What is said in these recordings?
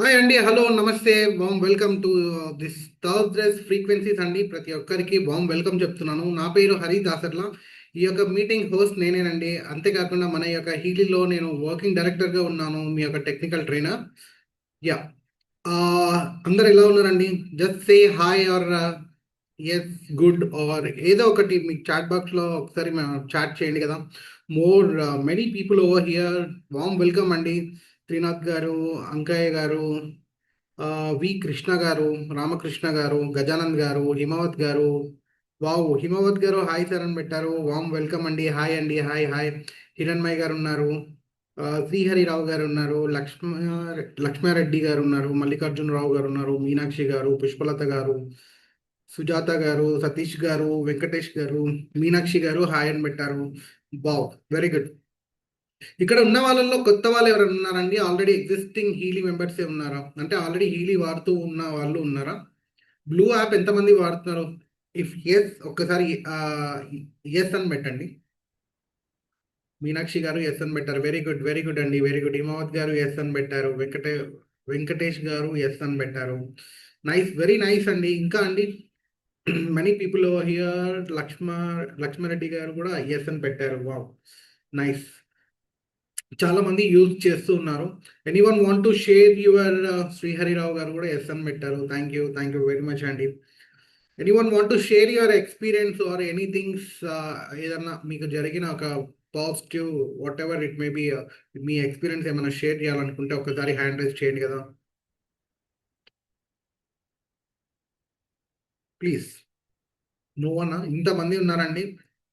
Hi అండి, hello, నమస్తే, warm welcome to this Thursdays frequencies అండి. ప్రతి ఒక్కరికి వామ్ వెల్కమ్ చెప్తున్నాను. నా పేరు హరి దాసర్ల. ఈ యొక్క మీటింగ్ హోస్ట్ నేనేనండి. అంతేకాకుండా మన యొక్క హీలీలో నేను వర్కింగ్ డైరెక్టర్గా ఉన్నాను, మీ యొక్క టెక్నికల్ ట్రైనర్. యా. అందరు ఎలా ఉన్నారండి? Just say hi or yes, good or ఏదో ఒకటి మీ చాట్ బాక్స్లో ఒకసారి చాట్ చేయండి కదా. More many people over here. Warm welcome అండి. త్రినాథ్ గారు, అంకయ్య గారు, వి కృష్ణ గారు, రామకృష్ణ గారు, గజానంద్ గారు, హిమవత్ గారు. వావ్, హిమవత్ గారు హాయ్ సార్ అని పెట్టారు. వామ్ వెల్కమ్ అండి. హాయ్ అండి, హాయ్ హాయ్. హిరణ్మయ్ గారు ఉన్నారు. శ్రీహరిరావు గారు ఉన్నారు. లక్ష్మారెడ్డి గారు ఉన్నారు. మల్లికార్జునరావు గారు ఉన్నారు. మీనాక్షి గారు, పుష్పలత గారు, సుజాత గారు, సతీష్ గారు, వెంకటేష్ గారు, మీనాక్షి గారు హాయ్ అని పెట్టారు. Wow, very good. ఇక్కడ ఉన్న వాళ్ళల్లో కొత్త వాళ్ళు ఎవరైనా ఉన్నారండి? ఆల్రెడీ ఎగ్జిస్టింగ్ హీలీ మెంబర్సే ఉన్నారా? అంటే ఆల్రెడీ హీలీ వాడుతూ ఉన్న వాళ్ళు ఉన్నారా? బ్లూ యాప్ ఎంతమంది వాడుతున్నారు? ఇఫ్ ఎస్, ఒక్కసారి ఎస్ అని పెట్టండి. మీనాక్షి గారు ఎస్ అని పెట్టారు. వెరీ గుడ్, వెరీ గుడ్ అండి, వెరీ గుడ్. హిమావత్ గారు ఎస్ అని పెట్టారు. వెంకటేష్ గారు ఎస్ అని పెట్టారు. నైస్, వెరీ నైస్ అండి. ఇంకా అండి, మనీ పీపుల్ హియర్. లక్ష్మారెడ్డి గారు కూడా ఎస్ అని పెట్టారు. Wow, nice. చాలా మంది యూజ్ చేస్తూ ఉన్నారు. Anyone want to share your? Srihari Rao గారు కూడా ఎస్ అని పెట్టారు. థ్యాంక్ యూ వెరీ మచ్ అండి. Anyone want to share your experience or anythings? ఏదన్నా మీకు జరిగిన ఒక positive, what ever it may be, me experience ఏమైనా షేర్ చేయాలనుకుంటే ఒకసారి హ్యాండ్ రైజ్ చేయండి కదా, ప్లీజ్. నువ్వన్నా ఇంతమంది ఉన్నారండి,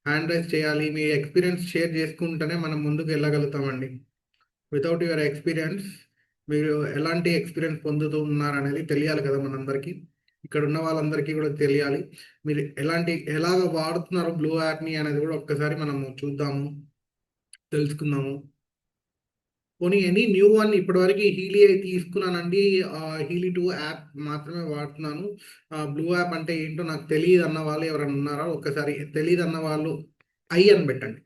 హ్యాండ్ రైజ్ చేయాలి. మీ ఎక్స్పీరియన్స్ షేర్ చేసుకుంటేనే మనం ముందుకు వెళ్ళగలుగుతామండి. వితౌట్ యువర్ ఎక్స్పీరియన్స్, మీరు ఎలాంటి ఎక్స్పీరియన్స్ పొందుతూ ఉన్నారనేది తెలియాలి కదా మనందరికీ. ఇక్కడ ఉన్న వాళ్ళందరికీ కూడా తెలియాలి. మీరు ఎలాగ వాడుతున్నారు బ్లూ యాప్ని అనేది కూడా ఒక్కసారి మనము చూద్దాము, తెలుసుకుందాము. పోనీ ఎనీ న్యూ వన్, ఇప్పటివరకు హీలీ తీసుకున్నానండి. హీలీ 2 యాప్ మాత్రమే వాడుతున్నాను. బ్లూ యాప్ అంటే ఏంటో నాకు తెలియదు అన్న వాళ్ళు ఎవరైనా ఉన్నారా? ఒక్కసారి తెలియదు అన్న వాళ్ళు ఐ అని పెట్టండి.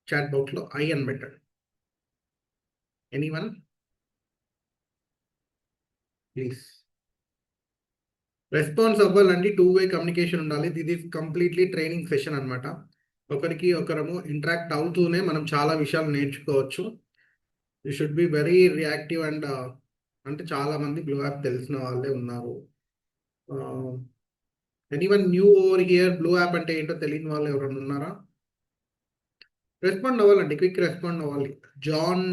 చాట్ బాక్స్లో ఐ అని పెట్టండి. Anyone, please. రెస్పాన్స్ అవ్వాలండి. టూ వే కమ్యూనికేషన్ ఉండాలి. ఇది కంప్లీట్లీ ట్రైనింగ్ సెషన్ అన్నమాట. ఒకరికి ఒకరము ఇంటరాక్ట్ అవుతూనే మనం చాలా విషయాలు నేర్చుకోవచ్చు. You should be very reactive and, అంటే చాలా మంది బ్లూ యాప్ తెలిసిన వాళ్ళే ఉన్నారు. Anyone new over here? Blue app అంటే ఏంటో తెలియని వాళ్ళు ఎవరైనా ఉన్నారా? రెస్పాండ్ అవ్వాలండి, క్విక్ రెస్పాండ్ అవ్వాలి. జాన్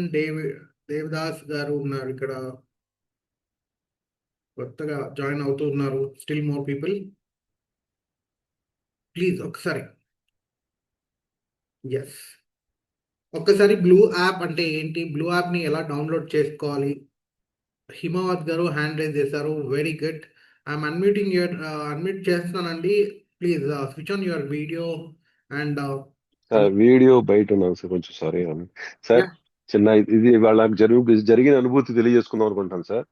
దేవదాస్ గారు ఉన్నారు ఇక్కడ, కొత్తగా జాయిన్ అవుతూ ఉన్నారు. స్టిల్ మోర్ పీపుల్, ప్లీజ్ ఒకసారి ఎస్. ఒక్కసారి బ్లూ యాప్ అంటే ఏంటి, బ్లూ యాప్ని ఎలా డౌన్లోడ్ చేసుకోవాలి? హిమావత్ గారు హ్యాండ్ రైజ్ చేశారు. Very good. ఐఎమ్ అన్మ్యూట్ చేస్తున్నానండి. Please switch on your video and video బయట ఉన్నాను సార్, కొంచెం సారీ అని సార్. చిన్న ఇది వాళ్ళ జరిగిన అనుభూతి తెలియజేసుకుందాం అనుకుంటాను సార్.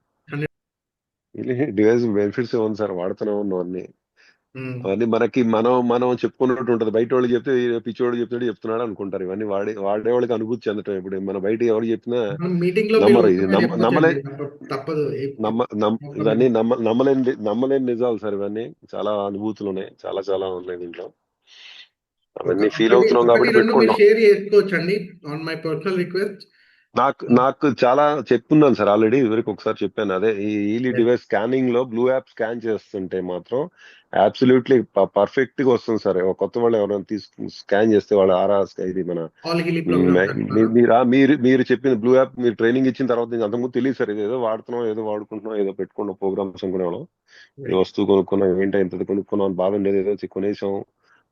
ఇది డివైస్ బెనిఫిట్స్ ఏముంది సార్, వాడుతూనే ఉన్నాం అన్ని. అవన్నీ మనకి మనం మనం చెప్పుకున్నట్టు ఉంటది. బయట వాళ్ళు చెప్తే పిచ్చోడు చెప్తాడు చెప్తున్నాడు అనుకుంటారు. ఇవన్నీ వాడేవాళ్ళకి అనుభూతి చెందటం. ఇప్పుడు మన బయట ఎవరు చెప్పినా మీటింగ్ లో మీరు నమ్మరు. ఇది ఓపెన్గా నమ్మలే. చెప్పొచ్చండి, తప్పదు. ఇవన్నీ నమ్మలేని నిజాలు సార్. ఇవన్నీ చాలా అనుభూతులు ఉన్నాయి, చాలా చాలా ఉన్నాయి దీంట్లో. అవన్నీ ఫీల్ ఒకటి అవుతున్నాం ఒకటి కాబట్టి రెండు మీరు పెట్టుకున్నాం. షేర్ చేసుకోవచ్చండి, ఆన్ మై పర్సనల్ రిక్వెస్ట్. నాకు చాలా చెప్పుకున్నాను సార్ ఆల్రెడీ. ఇదివరకు ఒకసారి చెప్పాను. అదే ఈ ఈలీ డివైస్ స్కానింగ్ లో బ్లూ యాప్ స్కాన్ చేస్తుంటే మాత్రం అబ్సల్యూట్లీ పర్ఫెక్ట్ గా వస్తుంది సార్. ఒక కొత్త వాళ్ళు ఎవరైనా స్కాన్ చేస్తే వాళ్ళ ఆరా ఇది మన ఆల్ హిలీ ప్రోగ్రామ్స్ అంటున్నారా? మీరు చెప్పిన బ్లూ యాప్ మీరు ట్రైనింగ్ ఇచ్చిన తర్వాత ఇంకా అంతకుముందు తెలియదు సార్. ఇది ఏదో వాడుతున్నాం, ఏదో వాడుకుంటున్నాం, ఏదో పెట్టుకున్నాం ప్రోగ్రామ్స్ అనుకునేవాళ్ళం. ఏ వెరీ గుడ్. వస్తువు కొనుక్కున్నాం, ఏంటో ఎంత కొనుక్కున్నాం అని బాధ ఉండేది, ఏదో కొనేసాం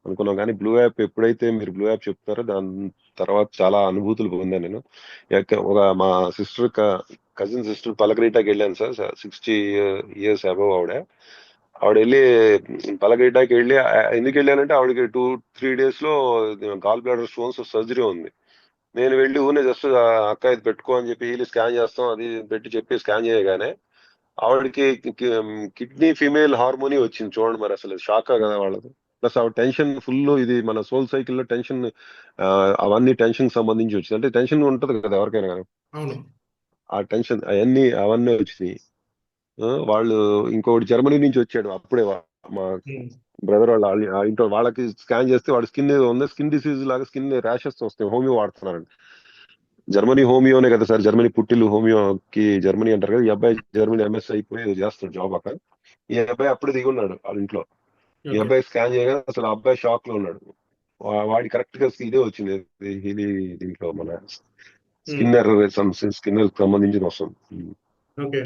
అనుకున్నాం. కానీ బ్లూ యాప్ ఎప్పుడైతే మీరు బ్లూ యాప్ చెప్తారో దాని తర్వాత చాలా అనుభూతులు పొందాను నేను. మా సిస్టర్, కజిన్ సిస్టర్ పలకరీటాకి వెళ్ళాను సార్. 60 years అబవ్ ఆవిడ. ఆవిడ వెళ్ళి పలకరీటాకి వెళ్ళి ఎందుకు వెళ్ళానంటే ఆవిడకి 2-3 days లో గాల్ బ్లాడర్ స్టోన్స్ సర్జరీ ఉంది. నేను వెళ్ళి ఊనే జస్ట్ అక్క ఇది పెట్టుకో అని చెప్పి వెళ్ళి స్కాన్ చేస్తాం అది పెట్టి చెప్పి స్కాన్ చేయగానే ఆవిడకి కిడ్నీ ఫీమేల్ హార్మోని వచ్చింది. చూడండి మరి అసలు షాక్ కదా వాళ్ళది. ప్లస్ ఆవిడ టెన్షన్ ఫుల్. ఇది మన సోల్ సైకిల్ లో టెన్షన్, అవన్నీ టెన్షన్ సంబంధించి వచ్చింది. అంటే టెన్షన్ ఉంటది కదా ఎవరికైనా కానీ. అవును. ఆ టెన్షన్ అవన్నీ వచ్చినాయి. వాళ్ళు ఇంకొకటి జర్మనీ నుంచి వచ్చాడు అప్పుడే మా ఉమ్, బ్రదర్ వాళ్ళ ఇంట్లో వాళ్ళకి స్కాన్ చేస్తే వాడు స్కిన్ ఏదో ఉంది, స్కిన్ డిసీజ్ లాగా స్కిన్ ర్యాషెస్ వస్తాయి, హోమియో వాడుతున్నారండి. జర్మనీ హోమియోనే కదా సార్, జర్మనీ పుట్టిల్లు హోమియోకి జర్మనీ అంటారు కదా. ఈ అబ్బాయి జర్మనీ ఎంఎస్ అయిపోయి ఏదో చేస్తాడు జాబ్ అక్కడ. ఈ అబ్బాయి అప్పుడే దిగి ఉన్నాడు వాళ్ళ ఇంట్లో. ఈ ఓకే. అబ్బాయి స్కాన్ చేయగా అసలు ఆ అబ్బాయి షాక్ లో ఉన్నాడు. వాడి కరెక్ట్ గా ఇదే వచ్చింది, ఇది దీంట్లో మన ఉమ్, స్కిన్నర్ స్కిన్నర్ సంబంధించిన వస్తుంది. ఓకే.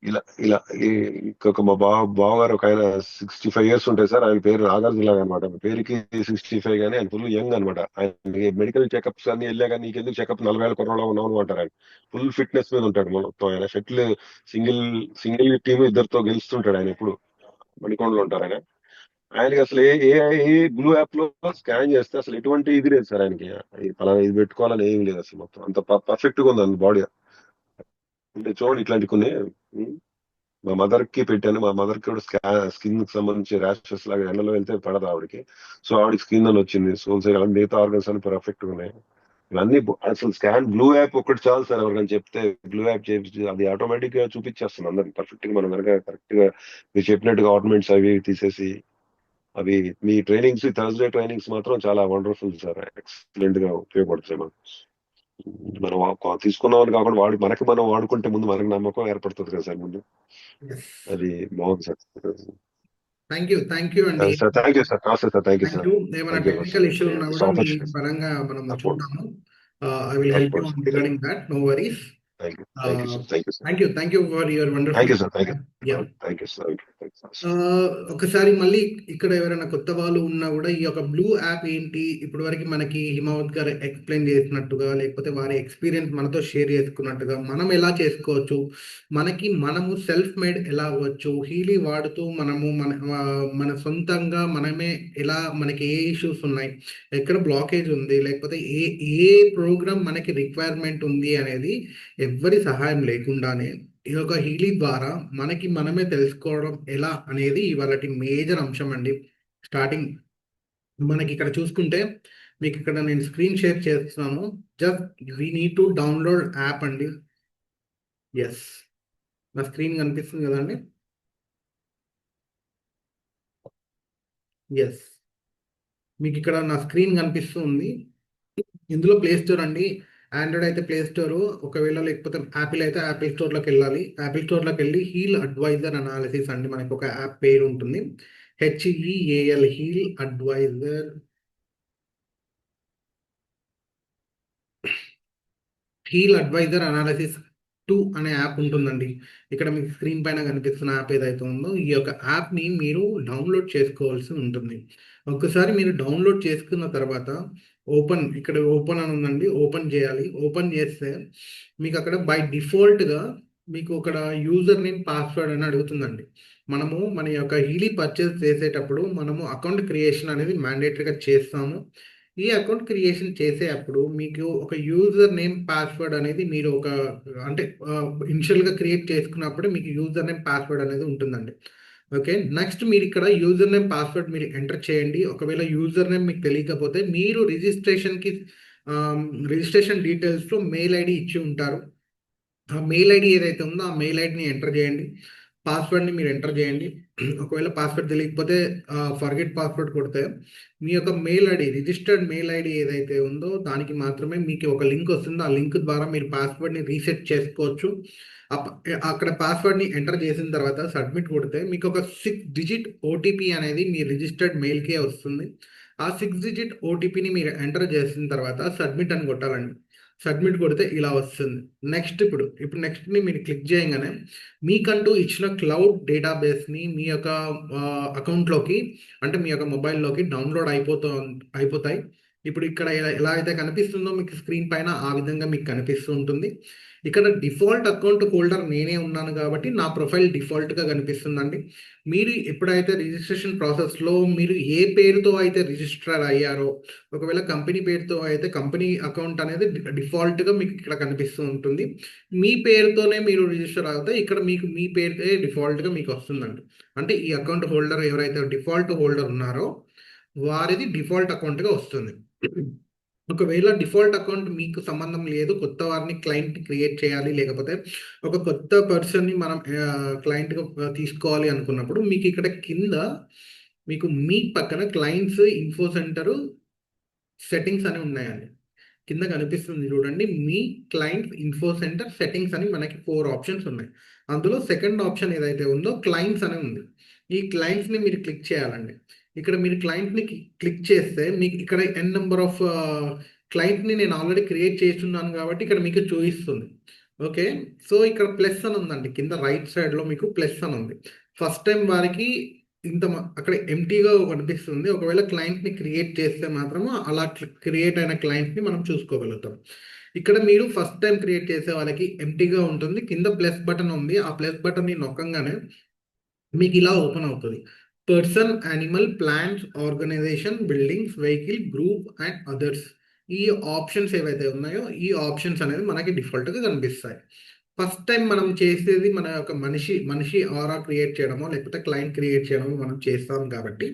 ఇలా ఇలా ఇంకొక మా బావగారు ఒక ఆయన 65 years ఉంటాయి సార్. ఆయన పేరు నాగార్జున అనమాట. పేరుకి 65 కానీ ఆయన ఫుల్ యంగ్ అనమాట. ఆయన మెడికల్ చెకప్స్ అన్ని వెళ్ళా కానీ నీకెందుకు చెకప్ 40 ఏళ్ళ కుర్రలో ఉన్నావు అంటారు. ఆయన ఫుల్ ఫిట్నెస్ మీద ఉంటాడు మొత్తం. ఆయన షటిల్ సింగిల్ సింగిల్ టీమ్ ఇద్దరితో గెలుస్తుంటాడు ఆయన ఎప్పుడు. మణికొండలో ఉంటారు ఆయన. ఆయనకి అసలు ఏ బ్లూ యాప్ లో స్కాన్ చేస్తే అసలు ఎటువంటి ఇది లేదు సార్ ఆయనకి. ఫలానా ఇది పెట్టుకోవాలని ఏం లేదు అసలు. మొత్తం అంత పర్ఫెక్ట్ గా ఉంది బాడీ. అంటే చూడండి ఇట్లాంటి కొన్ని. మా మదర్ కి పెట్టాను. మా మదర్ కి కూడా స్కిన్ కి సంబంధించి ర్యాషెస్ లాగా ఎండలో వెళ్తే పడదు ఆవిడకి. సో ఆవిడకి స్కిన్ అని వచ్చింది. సోల్స్ మిగతా ఆర్గన్స్ అని పర్ఫెక్ట్ గా ఉన్నాయి. ఇవన్నీ అసలు స్కాన్ బ్లూ యాప్ ఒకటి చాలు సార్. ఎవరికైనా చెప్తే బ్లూ యాప్ చేపించి అది ఆటోమేటిక్ గా చూపించేస్తుంది అందరికి పర్ఫెక్ట్ గా. మనం కనుక కరెక్ట్ గా మీరు చెప్పినట్టుగా ఆర్నమెంట్స్ అవి తీసేసి అవి మీ ట్రైనింగ్స్ థర్స్డే ట్రైనింగ్స్ మాత్రం చాలా వండర్ఫుల్ సార్. ఎక్సలెంట్ గా ఉపయోగపడుతుంది మనం. మనం తీసుకున్నామని కాకుండా మనకి మనం వాడుకుంటే ముందు మనకి నమ్మకం ఏర్పడుతుంది కదా సార్ ముందు. అది బాగుంది సార్. థ్యాంక్ యూ అండి. Sir thank you sir. నమస్తే sir. Thank you thank sir. You. ఏమైనా thank you technical sir. Issue ఉన్నా దిస్ కూడా మీ ఆపర్చునిటీ పరంగా మనము తప్పకుండా చూద్దాము. ఐ విల్ హెల్ప్ యూ తప్పకుండా sir. Regarding that. No worries. Thank you. Thank you sir. Thank you sir. Thank you for your thank wonderful. You sir. Thank you. Yeah. Thank you sir. Thank you sir. ఒకసారి మళ్ళీ ఇక్కడ ఎవరైనా కొత్త వాళ్ళు ఉన్నా కూడా ఈ యొక్క బ్లూ యాప్ ఏంటి, ఇప్పటి వరకు మనకి హిమావత్ గారు ఎక్స్ప్లెయిన్ చేసినట్టుగా, లేకపోతే వారి ఎక్స్పీరియన్స్ మనతో షేర్ చేసుకున్నట్టుగా మనం ఎలా చేసుకోవచ్చు, మనము సెల్ఫ్ మేడ్ ఎలా అవ్వచ్చు, హీలీ వాడుతూ మనము మన సొంతంగా మనమే ఎలా, మనకి ఏ ఇష్యూస్ ఉన్నాయి, ఎక్కడ బ్లాకేజ్ ఉంది, లేకపోతే ఏ ఏ ప్రోగ్రామ్ మనకి రిక్వైర్మెంట్ ఉంది అనేది ఎవ్వరి సహాయం లేకుండానే ఈ యొక్క హీలీ ద్వారా మనకి మనమే తెలుసుకోవడం ఎలా అనేది ఇవాళ మేజర్ అంశం అండి. స్టార్టింగ్ మనకి ఇక్కడ చూసుకుంటే మీకు ఇక్కడ నేను స్క్రీన్ షేర్ చేస్తున్నాను. Just we need to download app అండి. ఎస్, నా స్క్రీన్ కనిపిస్తుంది కదండి. ఎస్, మీకు ఇక్కడ నా స్క్రీన్ కనిపిస్తుంది. ఇందులో ప్లే స్టోర్ అండి. ఆండ్రాయిడ్ అయితే ప్లే స్టోర్, ఒకవేళ లేకపోతే యాపిల్ అయితే యాపిల్ స్టోర్లోకి వెళ్ళాలి. యాపిల్ స్టోర్లోకి వెళ్ళి హీల్ అడ్వైజర్ అనాలిసిస్ అండి మనకి ఒక యాప్ పేరు ఉంటుంది. HEAL heal advisor, heal advisor analysis 2 అనే యాప్ ఉంటుందండి. ఇక్కడ మీకు స్క్రీన్ పైన కనిపిస్తున్న యాప్ ఏదైతే ఉందో ఈ యొక్క యాప్ని మీరు డౌన్లోడ్ చేసుకోవాల్సి ఉంటుంది. ఒక్కసారి మీరు డౌన్లోడ్ చేసుకున్న తర్వాత ఇక్కడ ఓపెన్ అని ఉందండి, ఓపెన్ చేయాలి. ఓపెన్ చేస్తే మీకు అక్కడ బై డిఫాల్ట్గా మీకు అక్కడ యూజర్ నేమ్ పాస్వర్డ్ అని అడుగుతుందండి. మనము మన యొక్క హీలీ పర్చేస్ చేసేటప్పుడు మనము అకౌంట్ క్రియేషన్ అనేది మ్యాండేటరీగా చేస్తాము. ఈ అకౌంట్ క్రియేషన్ చేసేటప్పుడు మీకు ఒక యూజర్ నేమ్ పాస్వర్డ్ అనేది మీరు అంటే ఇనిషియల్గా క్రియేట్ చేసుకున్నప్పుడు మీకు యూజర్ నేమ్ పాస్వర్డ్ అనేది ఉంటుందండి. ఓకే, నెక్స్ట్ మీరు ఇక్కడ యూజర్ నేమ్ పాస్వర్డ్ మీరు ఎంటర్ చేయండి. ఒకవేళ యూజర్ నేమ్ మీకు తెలియకపోతే మీరు రిజిస్ట్రేషన్ డీటెయిల్స్లో మెయిల్ ఐడి ఇచ్చి ఉంటారు. ఆ మెయిల్ ఐడి ఏదైతే ఉందో ఆ మెయిల్ ఐడిని ఎంటర్ చేయండి. పాస్వర్డ్ని మీరు ఎంటర్ చేయండి. ఒకవేళ పాస్వర్డ్ తెలియకపోతే ఫర్గెట్ పాస్వర్డ్ కొడితే మీ యొక్క mail ID, registered mail ID ఏదైతే ఉందో దానికి మాత్రమే మీకు ఒక లింక్ వస్తుంది. ఆ లింక్ ద్వారా మీరు పాస్వర్డ్ని రీసెట్ చేసుకోవచ్చు. అక్కడ పాస్వర్డ్ని ఎంటర్ చేసిన తర్వాత సబ్మిట్ కొడితే మీకు ఒక 6 digit ఓటీపీ అనేది మీ రిజిస్టర్డ్ మెయిల్కే వస్తుంది. ఆ 6 digit ఓటీపీని మీరు ఎంటర్ చేసిన తర్వాత సబ్మిట్ అని కొట్టాలండి. సబ్మిట్ కొడితే ఇలా వస్తుంది. నెక్స్ట్ ఇప్పుడు నెక్స్ట్ని మీరు క్లిక్ చేయగానే మీకంటూ ఇచ్చిన క్లౌడ్ డేటాబేస్ని మీ యొక్క అకౌంట్లోకి, అంటే మీ యొక్క మొబైల్లోకి డౌన్లోడ్ అయిపోతాయి. ఇప్పుడు ఇక్కడ ఎలా అయితే కనిపిస్తుందో మీకు స్క్రీన్ పైన ఆ విధంగా మీకు కనిపిస్తూ ఉంటుంది. ఇక్కడ డిఫాల్ట్ అకౌంట్ హోల్డర్ నేనే ఉన్నాను కాబట్టి నా ప్రొఫైల్ డిఫాల్ట్గా కనిపిస్తుందండి. మీరు ఎప్పుడైతే రిజిస్ట్రేషన్ ప్రాసెస్లో మీరు ఏ పేరుతో అయితే రిజిస్టర్ అయ్యారో, ఒకవేళ కంపెనీ పేరుతో అయితే కంపెనీ అకౌంట్ అనేది డిఫాల్ట్గా మీకు ఇక్కడ కనిపిస్తూ ఉంటుంది. మీ పేరుతోనే మీరు రిజిస్టర్ అవుతే ఇక్కడ మీకు మీ పేరుతే డిఫాల్ట్గా మీకు వస్తుందండి. అంటే ఈ అకౌంట్ హోల్డర్ ఎవరైతే డిఫాల్ట్ హోల్డర్ ఉన్నారో వారిది డిఫాల్ట్ అకౌంట్గా వస్తుంది. ఒకవేళ డిఫాల్ట్ అకౌంట్ మీకు సంబంధం లేదు, కొత్త వారిని క్లయింట్ క్రియేట్ చేయాలి, లేకపోతే ఒక కొత్త పర్సన్ని మనం క్లయింట్గా తీసుకోవాలి అనుకున్నప్పుడు మీకు ఇక్కడ కింద మీకు మీ పక్కన క్లయింట్స్ ఇన్ఫో సెంటర్ సెట్టింగ్స్ అని ఉన్నాయండి. కింద కనిపిస్తుంది చూడండి, మీ క్లయింట్ ఇన్ఫో సెంటర్ సెట్టింగ్స్ అని మనకి 4 ఆప్షన్స్ ఉన్నాయి. అందులో సెకండ్ ఆప్షన్ ఏదైతే ఉందో క్లయింట్స్ అని ఉంది. ఈ క్లయింట్స్ని మీరు క్లిక్ చేయాలండి. ఇక్కడ మీరు క్లయింట్ని క్లిక్ చేస్తే మీకు ఇక్కడ ఎన్ నెంబర్ ఆఫ్ క్లయింట్ని నేను ఆల్రెడీ క్రియేట్ చేస్తున్నాను కాబట్టి ఇక్కడ మీకు చూపిస్తుంది. ఓకే, సో ఇక్కడ ప్లస్ అని ఉందండి, కింద రైట్ సైడ్లో మీకు ప్లస్ అని ఉంది. ఫస్ట్ టైం వారికి అక్కడ ఎంటీగా కనిపిస్తుంది. ఒకవేళ క్లయింట్ని క్రియేట్ చేస్తే మాత్రము అలా క్రియేట్ అయిన క్లయింట్ని మనం చూసుకోగలుగుతాం. ఇక్కడ మీరు ఫస్ట్ టైం క్రియేట్ చేసే వాళ్ళకి ఎంటీగా ఉంటుంది. కింద ప్లస్ బటన్ ఉంది, ఆ ప్లస్ బటన్ని నొక్కంగానే మీకు ఇలా ఓపెన్ అవుతుంది. Person, animal, plants, organisation, buildings, vehicle, group and others. ఈ ఆప్షన్స్ ఏవైతే ఉన్నాయో ఈ ఆప్షన్స్ అనేది మనకి డిఫాల్ట్గా కనిపిస్తాయి. ఫస్ట్ టైం మనం చేసేది మన యొక్క మనిషి ఆరా క్రియేట్ చేయడమో లేకపోతే క్లయింట్ క్రియేట్ చేయడమో మనం చేస్తాం కాబట్టి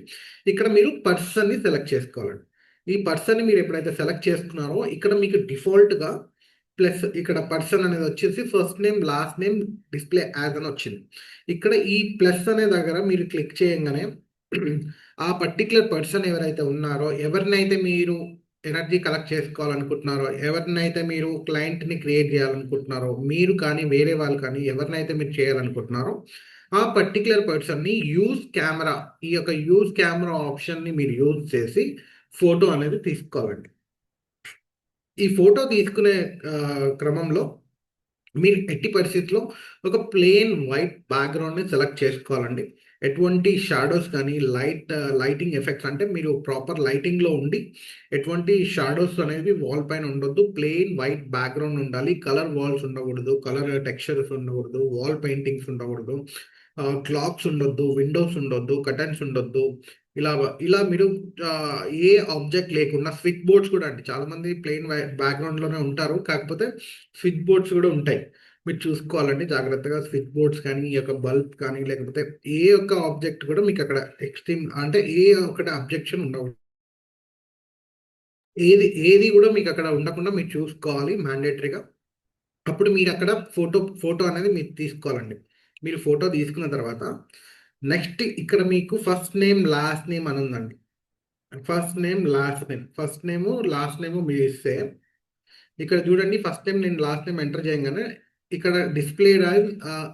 ఇక్కడ మీరు పర్సన్ని సెలెక్ట్ చేసుకోవాలండి. ఈ పర్సన్ని మీరు ఎప్పుడైతే సెలెక్ట్ చేసుకున్నారో ఇక్కడ మీకు డిఫాల్ట్గా ప్లస్ ఇక్కడ పర్సన్ అనేది వచ్చేసి first name last name display as అని వచ్చింది. ఇక్కడ ఈ ప్లస్ అనే దగ్గర మీరు క్లిక్ చేయగానే ఆ పర్టికులర్ పర్సన్ ఎవరైతే ఉన్నారో, ఎవరినైతే మీరు ఎనర్జీ కలెక్ట్ చేసుకోవాలనుకుంటున్నారో, ఎవరినైతే మీరు క్లయింట్ని క్రియేట్ చేయాలనుకుంటున్నారో, మీరు కానీ వేరే వాళ్ళు కానీ ఎవరినైతే మీరు చేయాలనుకుంటున్నారో ఆ పర్టికులర్ పర్సన్ని యూజ్ కెమెరా, ఈ యొక్క యూజ్ కెమెరా ఆప్షన్ని మీరు యూజ్ చేసి ఫోటో అనేది తీసుకోవాలండి. ఈ ఫోటో తీసుకునే క్రమంలో మీరు ఎట్టి పరిస్థితిలో ఒక ప్లెయిన్ వైట్ బ్యాక్గ్రౌండ్ని సెలెక్ట్ చేసుకోవాలండి. ఎటువంటి షాడోస్ కానీ లైటింగ్ ఎఫెక్ట్స్ అంటే మీరు ప్రాపర్ లైటింగ్లో ఉండి ఎటువంటి షాడోస్ అనేవి వాల్ పైన ఉండొద్దు. ప్లెయిన్ వైట్ బ్యాక్గ్రౌండ్ ఉండాలి. కలర్ వాల్స్ ఉండకూడదు, కలర్ టెక్స్చర్స్ ఉండకూడదు, వాల్ పెయింటింగ్స్ ఉండకూడదు, క్లాక్స్ ఉండొద్దు, విండోస్ ఉండొద్దు, కర్టన్స్ ఉండొద్దు. ఇలా ఇలా మీరు ఏ ఆబ్జెక్ట్ లేకుండా స్విచ్ బోర్డ్స్ కూడా అండి, చాలా మంది ప్లెయిన్ బ్యాక్గ్రౌండ్లోనే ఉంటారు, కాకపోతే స్విచ్ బోర్డ్స్ కూడా ఉంటాయి. మీరు చూసుకోవాలండి జాగ్రత్తగా. స్విచ్ బోర్డ్స్ కానీ, ఈ యొక్క బల్బ్ కానీ, లేకపోతే ఏ ఒక్క ఆబ్జెక్ట్ కూడా మీకు అక్కడ ఎక్స్ట్రీమ్ అంటే ఏ ఒక్కటి అబ్జెక్షన్ ఉండకూడదు. ఏది కూడా మీకు అక్కడ ఉండకుండా మీరు చూసుకోవాలి మ్యాండేటరీగా. అప్పుడు మీరు అక్కడ ఫోటో అనేది మీరు తీసుకోవాలండి. మీరు ఫోటో తీసుకున్న తర్వాత నెక్స్ట్ ఇక్కడ మీకు ఫస్ట్ నేమ్ లాస్ట్ నేమ్ అని ఉందండి. ఫస్ట్ నేమ్ లాస్ట్ నేమ్ మీరు ఇస్తే ఇక్కడ చూడండి, ఫస్ట్ నేమ్ నేను లాస్ట్ నేమ్ ఎంటర్ చేయగానే ఇక్కడ డిస్ప్లే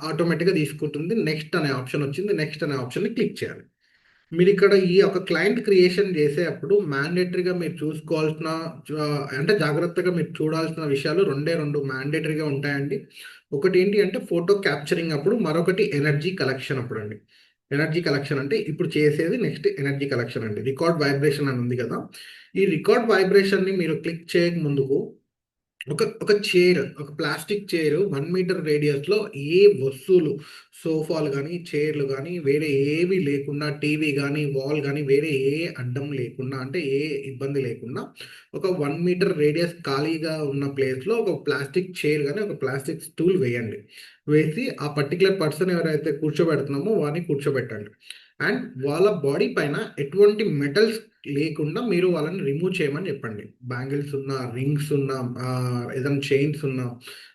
ఆటోమేటిక్గా తీసుకుంటుంది. నెక్స్ట్ అనే ఆప్షన్ వచ్చింది, నెక్స్ట్ అనే ఆప్షన్ని క్లిక్ చేయాలి. మీరు ఇక్కడ ఈ ఒక క్లయింట్ క్రియేషన్ చేసేటప్పుడు మ్యాండేటరీగా మీరు చూసుకోవాల్సిన అంటే జాగ్రత్తగా మీరు చూడాల్సిన విషయాలు రెండు మ్యాండేటరీగా ఉంటాయండి. ఒకటి ఏంటి అంటే ఫోటో క్యాప్చరింగ్ అప్పుడు, మరొకటి ఎనర్జీ కలెక్షన్ అప్పుడు అండి. ఎనర్జీ కలెక్షన్ అంటే ఇప్పుడు చేసేది నెక్స్ట్ ఎనర్జీ కలెక్షన్ అండి. రికార్డ్ వైబ్రేషన్ అని ఉంది కదా, ఈ రికార్డ్ వైబ్రేషన్ని మీరు క్లిక్ చేయక ముందుకు ఒక చైర్, ఒక ప్లాస్టిక్ చైర్ 1 మీటర్ రేడియస్లో ఏ వస్తువులు, సోఫాలు కానీ, చైర్లు కానీ, వేరే ఏవి లేకుండా, టీవీ కానీ, వాల్ కానీ, వేరే ఏ అడ్డం లేకుండా, అంటే ఏ ఇబ్బంది లేకుండా ఒక 1 మీటర్ రేడియస్ ఖాళీగా ఉన్న ప్లేస్లో ఒక ప్లాస్టిక్ చైర్ కానీ, ఒక ప్లాస్టిక్ స్టూల్ వేయండి. వేసి ఆ పర్టికులర్ పర్సన్ ఎవరైతే కూర్చోబెడుతున్నామో వారిని కూర్చోబెట్టండి. అండ్ వాళ్ళ బాడీ పైన ఎటువంటి మెటల్స్ లేకుండా మీరు వాళ్ళని రిమూవ్ చేయమని చెప్పండి. బ్యాంగిల్స్ ఉన్నా, రింగ్స్ ఉన్నా, ఏదైనా చైన్స్ ఉన్నా,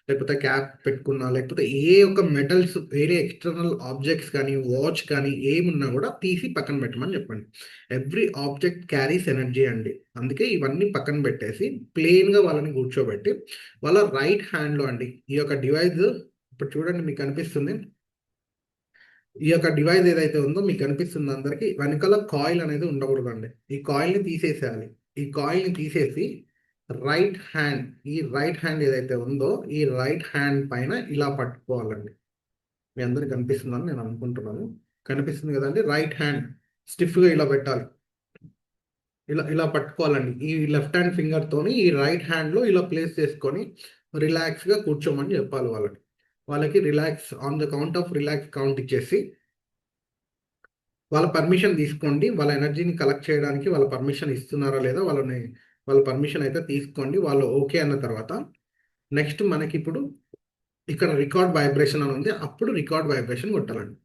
లేకపోతే క్యాప్ పెట్టుకున్నా, లేకపోతే ఏ ఒక్క మెటల్స్ వేరే ఎక్స్టర్నల్ ఆబ్జెక్ట్స్ కానీ, వాచ్ కానీ ఏమున్నా కూడా తీసి పక్కన పెట్టమని చెప్పండి. ఎవ్రీ ఆబ్జెక్ట్ క్యారీస్ ఎనర్జీ అండి. అందుకే ఇవన్నీ పక్కన పెట్టేసి ప్లెయిన్గా వాళ్ళని కూర్చోబెట్టి వాళ్ళ రైట్ హ్యాండ్లో అండి ఈ యొక్క డివైస్, ఇప్పుడు చూడండి మీకు కనిపిస్తుంది, ఈ యొక్క డివైస్ ఏదైతే ఉందో మీకు కనిపిస్తుంది అందరికి, వెనకాల కాయిల్ అనేది ఉండకూడదండి. ఈ కాయిల్ని తీసేసేయాలి. ఈ కాయిల్ని తీసేసి ఈ రైట్ హ్యాండ్ ఏదైతే ఉందో ఈ రైట్ హ్యాండ్ పైన ఇలా పట్టుకోవాలండి. మీ అందరికి కనిపిస్తుందని నేను అనుకుంటున్నాను. కనిపిస్తుంది కదండి, రైట్ హ్యాండ్ స్టిఫ్గా ఇలా పెట్టాలి. ఇలా పట్టుకోవాలండి. ఈ లెఫ్ట్ హ్యాండ్ ఫింగర్తోని ఈ రైట్ హ్యాండ్లో ఇలా ప్లేస్ చేసుకొని రిలాక్స్గా కూర్చోమని చెప్పాలి వాళ్ళకి relax on the count of relax count ఇచ్చేసి వాళ్ళ పర్మిషన్ తీసుకోండి. వాళ్ళ ఎనర్జీని కలెక్ట్ చేయడానికి వాళ్ళ పర్మిషన్ ఇస్తున్నారా లేదా వాళ్ళ పర్మిషన్ అయితే తీసుకోండి. వాళ్ళు ఓకే అన్న తర్వాత నెక్స్ట్ మనకి ఇప్పుడు ఇక్కడ రికార్డ్ వైబ్రేషన్ అని ఉంది, అప్పుడు రికార్డ్ వైబ్రేషన్ కొట్టాలండి.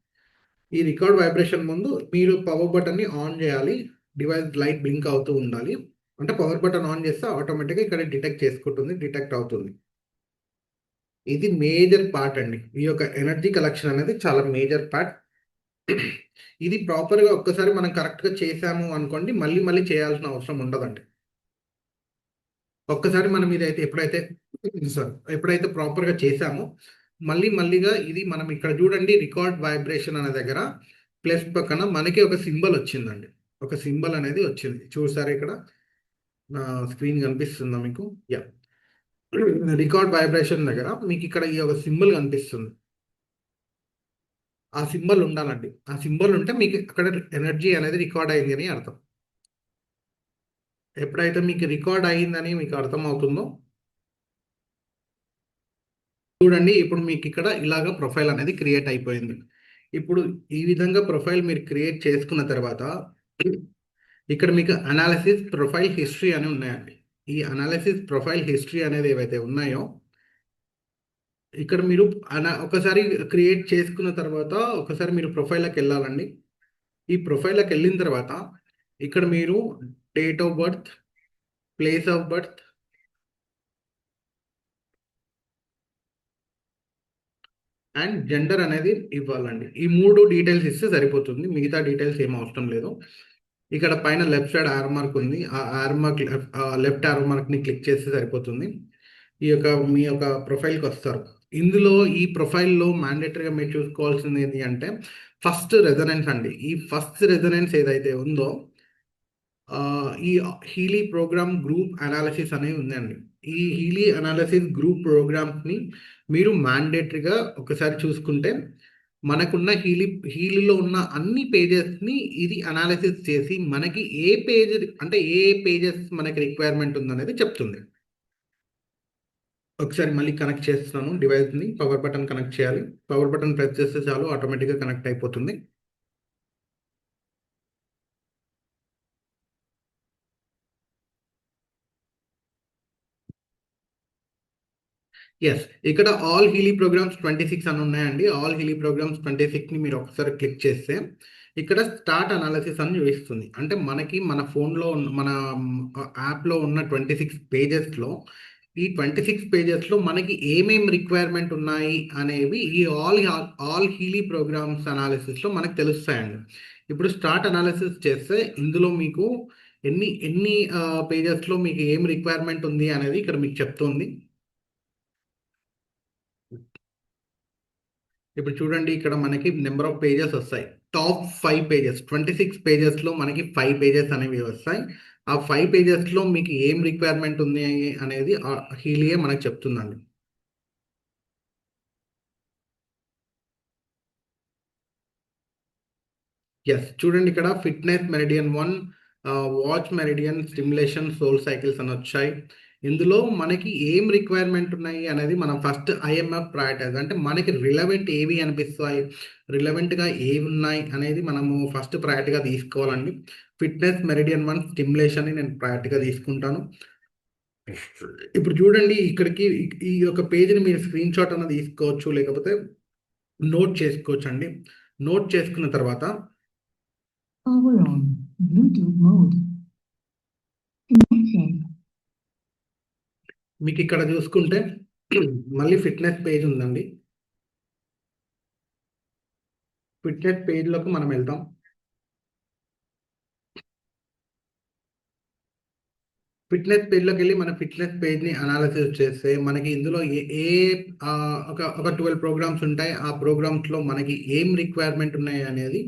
ఈ రికార్డ్ వైబ్రేషన్ ముందు మీరు పవర్ బటన్ని ఆన్ చేయాలి. డివైస్ లైట్ బ్లింక్ అవుతూ ఉండాలి. అంటే పవర్ బటన్ ఆన్ చేస్తే ఆటోమేటిక్గా ఇక్కడ డిటెక్ట్ చేసుకుంటుంది, డిటెక్ట్ అవుతుంది. ఇది మేజర్ పార్ట్ అండి. ఈ యొక్క ఎనర్జీ కలెక్షన్ అనేది చాలా మేజర్ పార్ట్. ఇది ప్రాపర్గా ఒక్కసారి మనం కరెక్ట్గా చేసాము అనుకోండి, మళ్ళీ మళ్ళీ చేయాల్సిన అవసరం ఉండదండి. ఒక్కసారి మనం ఇదైతే ఎప్పుడైతే ప్రాపర్గా చేసామో మళ్ళీ మళ్ళీగా ఇది మనం ఇక్కడ చూడండి, రికార్డ్ వైబ్రేషన్ అనే దగ్గర ప్లస్ పక్కన మనకి ఒక సింబల్ వచ్చిందండి. ఒక సింబల్ అనేది వచ్చింది, చూసారా ఇక్కడ నా స్క్రీన్ కనిపిస్తుందా మీకు? యా, రికార్డ్ వైబ్రేషన్ దగ్గర మీకు ఇక్కడ ఈ ఒక సింబల్ కనిపిస్తుంది. ఆ సింబల్ ఉండాలండి. ఆ సింబల్ ఉంటే మీకు అక్కడ ఎనర్జీ అనేది రికార్డ్ అయింది అని అర్థం. ఎప్పుడైతే మీకు రికార్డ్ అయిందని మీకు అర్థమవుతుందో చూడండి, ఇప్పుడు మీకు ఇక్కడ ఇలాగ ప్రొఫైల్ అనేది క్రియేట్ అయిపోయింది. ఇప్పుడు ఈ విధంగా ప్రొఫైల్ మీరు క్రియేట్ చేసుకున్న తర్వాత ఇక్కడ మీకు అనాలిసిస్ ప్రొఫైల్ హిస్టరీ అని ఉన్నాయండి. ఈ అనాలిసిస్ ప్రొఫైల్ హిస్టరీ అనేది ఏవైతే ఉన్నాయో ఇక్కడ మీరు ఒకసారి క్రియేట్ చేసుకున్న తర్వాత ఒకసారి మీరు ప్రొఫైల్లోకి వెళ్ళాలండి. ఈ ప్రొఫైల్లోకి వెళ్ళిన తర్వాత ఇక్కడ మీరు date of birth, place of birth, and gender అనేది ఇవ్వాలండి. ఈ 3 డీటెయిల్స్ ఇస్తే సరిపోతుంది, మిగతా డీటెయిల్స్ ఏం అవసరం లేదు. ఇక్కడ పైన లెఫ్ట్ సైడ్ ఆరో మార్క్ ఉంది, ఆ ఆరో మార్క్ లెఫ్ట్ ఆరో మార్క్ని క్లిక్ చేస్తే సరిపోతుంది. మీ యొక్క ప్రొఫైల్కి వస్తారు. ఇందులో ఈ ప్రొఫైల్లో మ్యాండేటరీగా మీరు చూసుకోవాల్సింది ఏంటి అంటే ఫస్ట్ రెజనెన్స్ అండి. ఈ ఫస్ట్ రెజనెన్స్ ఏదైతే ఉందో ఈ హీలీ ప్రోగ్రామ్ గ్రూప్ అనాలిసిస్ అనేది ఉందండి. ఈ హీలీ అనాలిసిస్ గ్రూప్ ప్రోగ్రామ్స్ని మీరు మ్యాండేటరీగా ఒకసారి చూసుకుంటే మనకున్న హీలీలో ఉన్న అన్ని పేజెస్ని ఇది అనాలిసిస్ చేసి మనకి ఏ పేజ్ అంటే ఏ పేజెస్ మనకి రిక్వైర్మెంట్ ఉందనేది చెప్తుంది. ఒకసారి మళ్ళీ కనెక్ట్ చేస్తున్నాను డివైస్ని. పవర్ బటన్ కనెక్ట్ చేయాలి. పవర్ బటన్ ప్రెస్ చేస్తే చాలు, ఆటోమేటిక్గా కనెక్ట్ అయిపోతుంది. ఎస్, ఇక్కడ ఆల్ హీలీ ప్రోగ్రామ్స్ 26 అని ఉన్నాయండి. ఆల్ హీలీ ప్రోగ్రామ్స్ 26ని మీరు ఒకసారి క్లిక్ చేస్తే ఇక్కడ స్టార్ట్ అనాలిసిస్ అని చూపిస్తుంది. అంటే మనకి మన ఫోన్లో మన యాప్లో ఉన్న 26 పేజెస్లో ఈ 26 పేజెస్లో మనకి ఏమేమి రిక్వైర్మెంట్ ఉన్నాయి అనేవి ఈ ఆల్ హీలీ ప్రోగ్రామ్స్ అనాలిసిస్లో మనకు తెలుస్తాయండి. ఇప్పుడు స్టార్ట్ అనాలిసిస్ చేస్తే ఇందులో మీకు ఎన్ని పేజెస్లో మీకు ఏం రిక్వైర్మెంట్ ఉంది అనేది ఇక్కడ మీకు చెప్తుంది. ఇప్పుడు చూడండి, ఇక్కడ మనకి నెంబర్ ఆఫ్ పేజెస్ వస్తాయి. టాప్ 5 పేజెస్, 26 పేజెస్లో మనకి 5 పేజెస్ అనేవి వస్తాయి. ఆ 5 పేజెస్లో మీకు ఏం రిక్వైర్మెంట్ ఉంది అనేది హీలియే మనకు చెప్తుందండి. ఎస్, చూడండి ఇక్కడ fitness meridian 1, watch meridian, stimulation, soul cycles అని వచ్చాయి. ఇందులో మనకి ఏం రిక్వైర్మెంట్ ఉన్నాయి అనేది మనం ఫస్ట్ ఐఎంఎఫ్ ప్రయారిటైజ్, అంటే మనకి రిలవెంట్ ఏవి అనిపిస్తాయి, రిలవెంట్గా ఏవి ఉన్నాయి అనేది మనము ఫస్ట్ ప్రయారిటీగా తీసుకోవాలండి. ఫిట్నెస్ మెరిడియన్ 1 స్టిమ్యులేషన్ని నేను ప్రయారిటీగా తీసుకుంటాను. ఇప్పుడు చూడండి, ఇక్కడికి ఈ యొక్క పేజ్ని మీరు స్క్రీన్ షాట్ అన్నది తీసుకోవచ్చు, లేకపోతే నోట్ చేసుకోవచ్చు అండి. నోట్ చేసుకున్న తర్వాత Power on. Bluetooth mode. Connection. మీకు ఇక్కడ చూసుకుంటే మళ్ళీ ఫిట్నెస్ పేజ్ ఉందండి. ఫిట్నెస్ పేజ్లోకి మనం వెళ్తాం. ఫిట్నెస్ పేజ్లోకి వెళ్ళి మన ఫిట్నెస్ పేజ్ని అనాలిసిస్ చేస్తే మనకి ఇందులో ఒక 12 ప్రోగ్రామ్స్ ఉంటాయి. ఆ ప్రోగ్రామ్స్లో మనకి ఏం రిక్వైర్మెంట్ ఉన్నాయి అనేది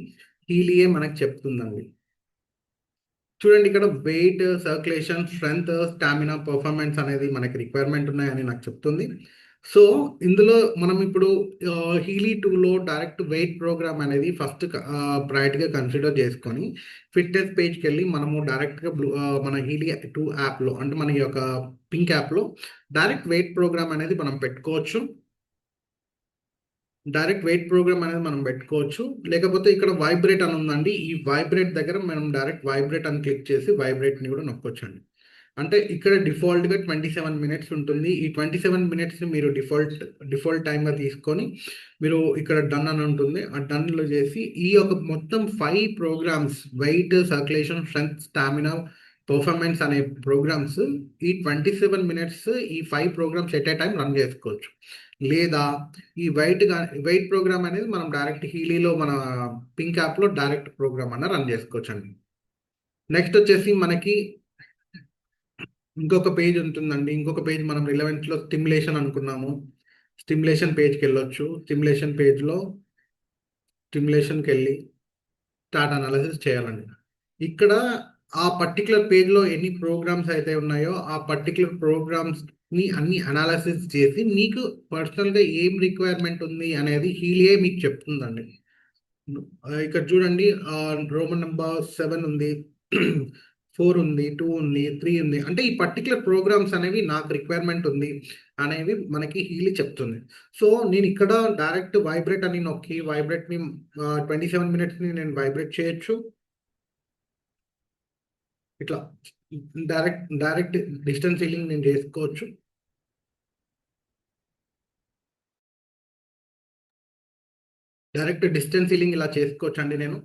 హీలియే మనకు చెప్తుందండి. చూడండి, ఇక్కడ weight, circulation, strength, stamina, performance అనేది మనకి రిక్వైర్మెంట్ ఉన్నాయని నాకు చెప్తుంది. సో ఇందులో మనం ఇప్పుడు హీలీ 2లో డైరెక్ట్ వెయిట్ ప్రోగ్రామ్ అనేది ఫస్ట్ ప్రయారిటీగా కన్సిడర్ చేసుకొని ఫిట్నెస్ పేజ్కి వెళ్ళి మనము డైరెక్ట్గా మన హీలీ 2 యాప్లో, అంటే మన యొక్క పింక్ యాప్లో డైరెక్ట్ వెయిట్ ప్రోగ్రామ్ అనేది మనం పెట్టుకోవచ్చు. లేకపోతే ఇక్కడ వైబ్రేట్ అని ఉందండి. ఈ వైబ్రేట్ దగ్గర మనం డైరెక్ట్ వైబ్రేట్ అని క్లిక్ చేసి వైబ్రేట్ని కూడా నొక్కొచ్చండి. అంటే ఇక్కడ డిఫాల్ట్గా 27 మినిట్స్ ఉంటుంది. ఈ 27 మినిట్స్ని మీరు డిఫాల్ట్ టైంగా తీసుకొని మీరు ఇక్కడ డన్ అని ఉంటుంది. ఆ డన్లో చేసి ఈ యొక్క మొత్తం 5 programmes, weight, circulation, strength, stamina, performance అనే ప్రోగ్రామ్స్ ఈ 27 మినిట్స్ ఈ 5 programmes at a time run చేసుకోవచ్చు. లేదా ఈ వెయిట్ ప్రోగ్రామ్ అనేది మనం డైరెక్ట్ హీలీలో మన పింక్ యాప్లో డైరెక్ట్ ప్రోగ్రామ్ అన్న రన్ చేసుకోవచ్చు అండి. నెక్స్ట్ వచ్చేసి మనకి ఇంకొక పేజ్ ఉంటుందండి. ఇంకొక పేజ్ మనం రిలవెంట్లో స్టిమ్యులేషన్ అనుకున్నాము. స్టిమ్యులేషన్ పేజ్కి వెళ్ళొచ్చు. స్టిమ్యులేషన్కి వెళ్ళి స్టార్ట్ అనాలిసిస్ చేయాలండి. ఇక్కడ ఆ పర్టికులర్ పేజ్లో ఎన్ని ప్రోగ్రామ్స్ అయితే ఉన్నాయో ఆ పర్టికులర్ ప్రోగ్రామ్స్ని అన్ని అనాలిసిస్ చేసి మీకు పర్సనల్గా ఏం రిక్వైర్మెంట్ ఉంది అనేది హీలియే మీకు చెప్తుందండి. ఇక్కడ చూడండి, రోమన్ నెంబర్ 7 ఉంది, 4 ఉంది, 2 ఉంది, 3 ఉంది. అంటే ఈ పర్టికులర్ ప్రోగ్రామ్స్ అనేవి నాకు రిక్వైర్మెంట్ ఉంది అనేవి మనకి హీలీ చెప్తుంది. సో నేను ఇక్కడ డైరెక్ట్ వైబ్రేట్ అని నొక్కి వైబ్రేట్ని 27 మినిట్స్ని నేను వైబ్రేట్ చేయొచ్చు. ఇట్లా డైరెక్ట్ డిస్టెన్స్ హీలింగ్ నేను చేసుకోవచ్చు. డైరెక్ట్ డిస్టెన్స్ హీలింగ్ ఇలా చేసుకోవచ్చు అండి నేను.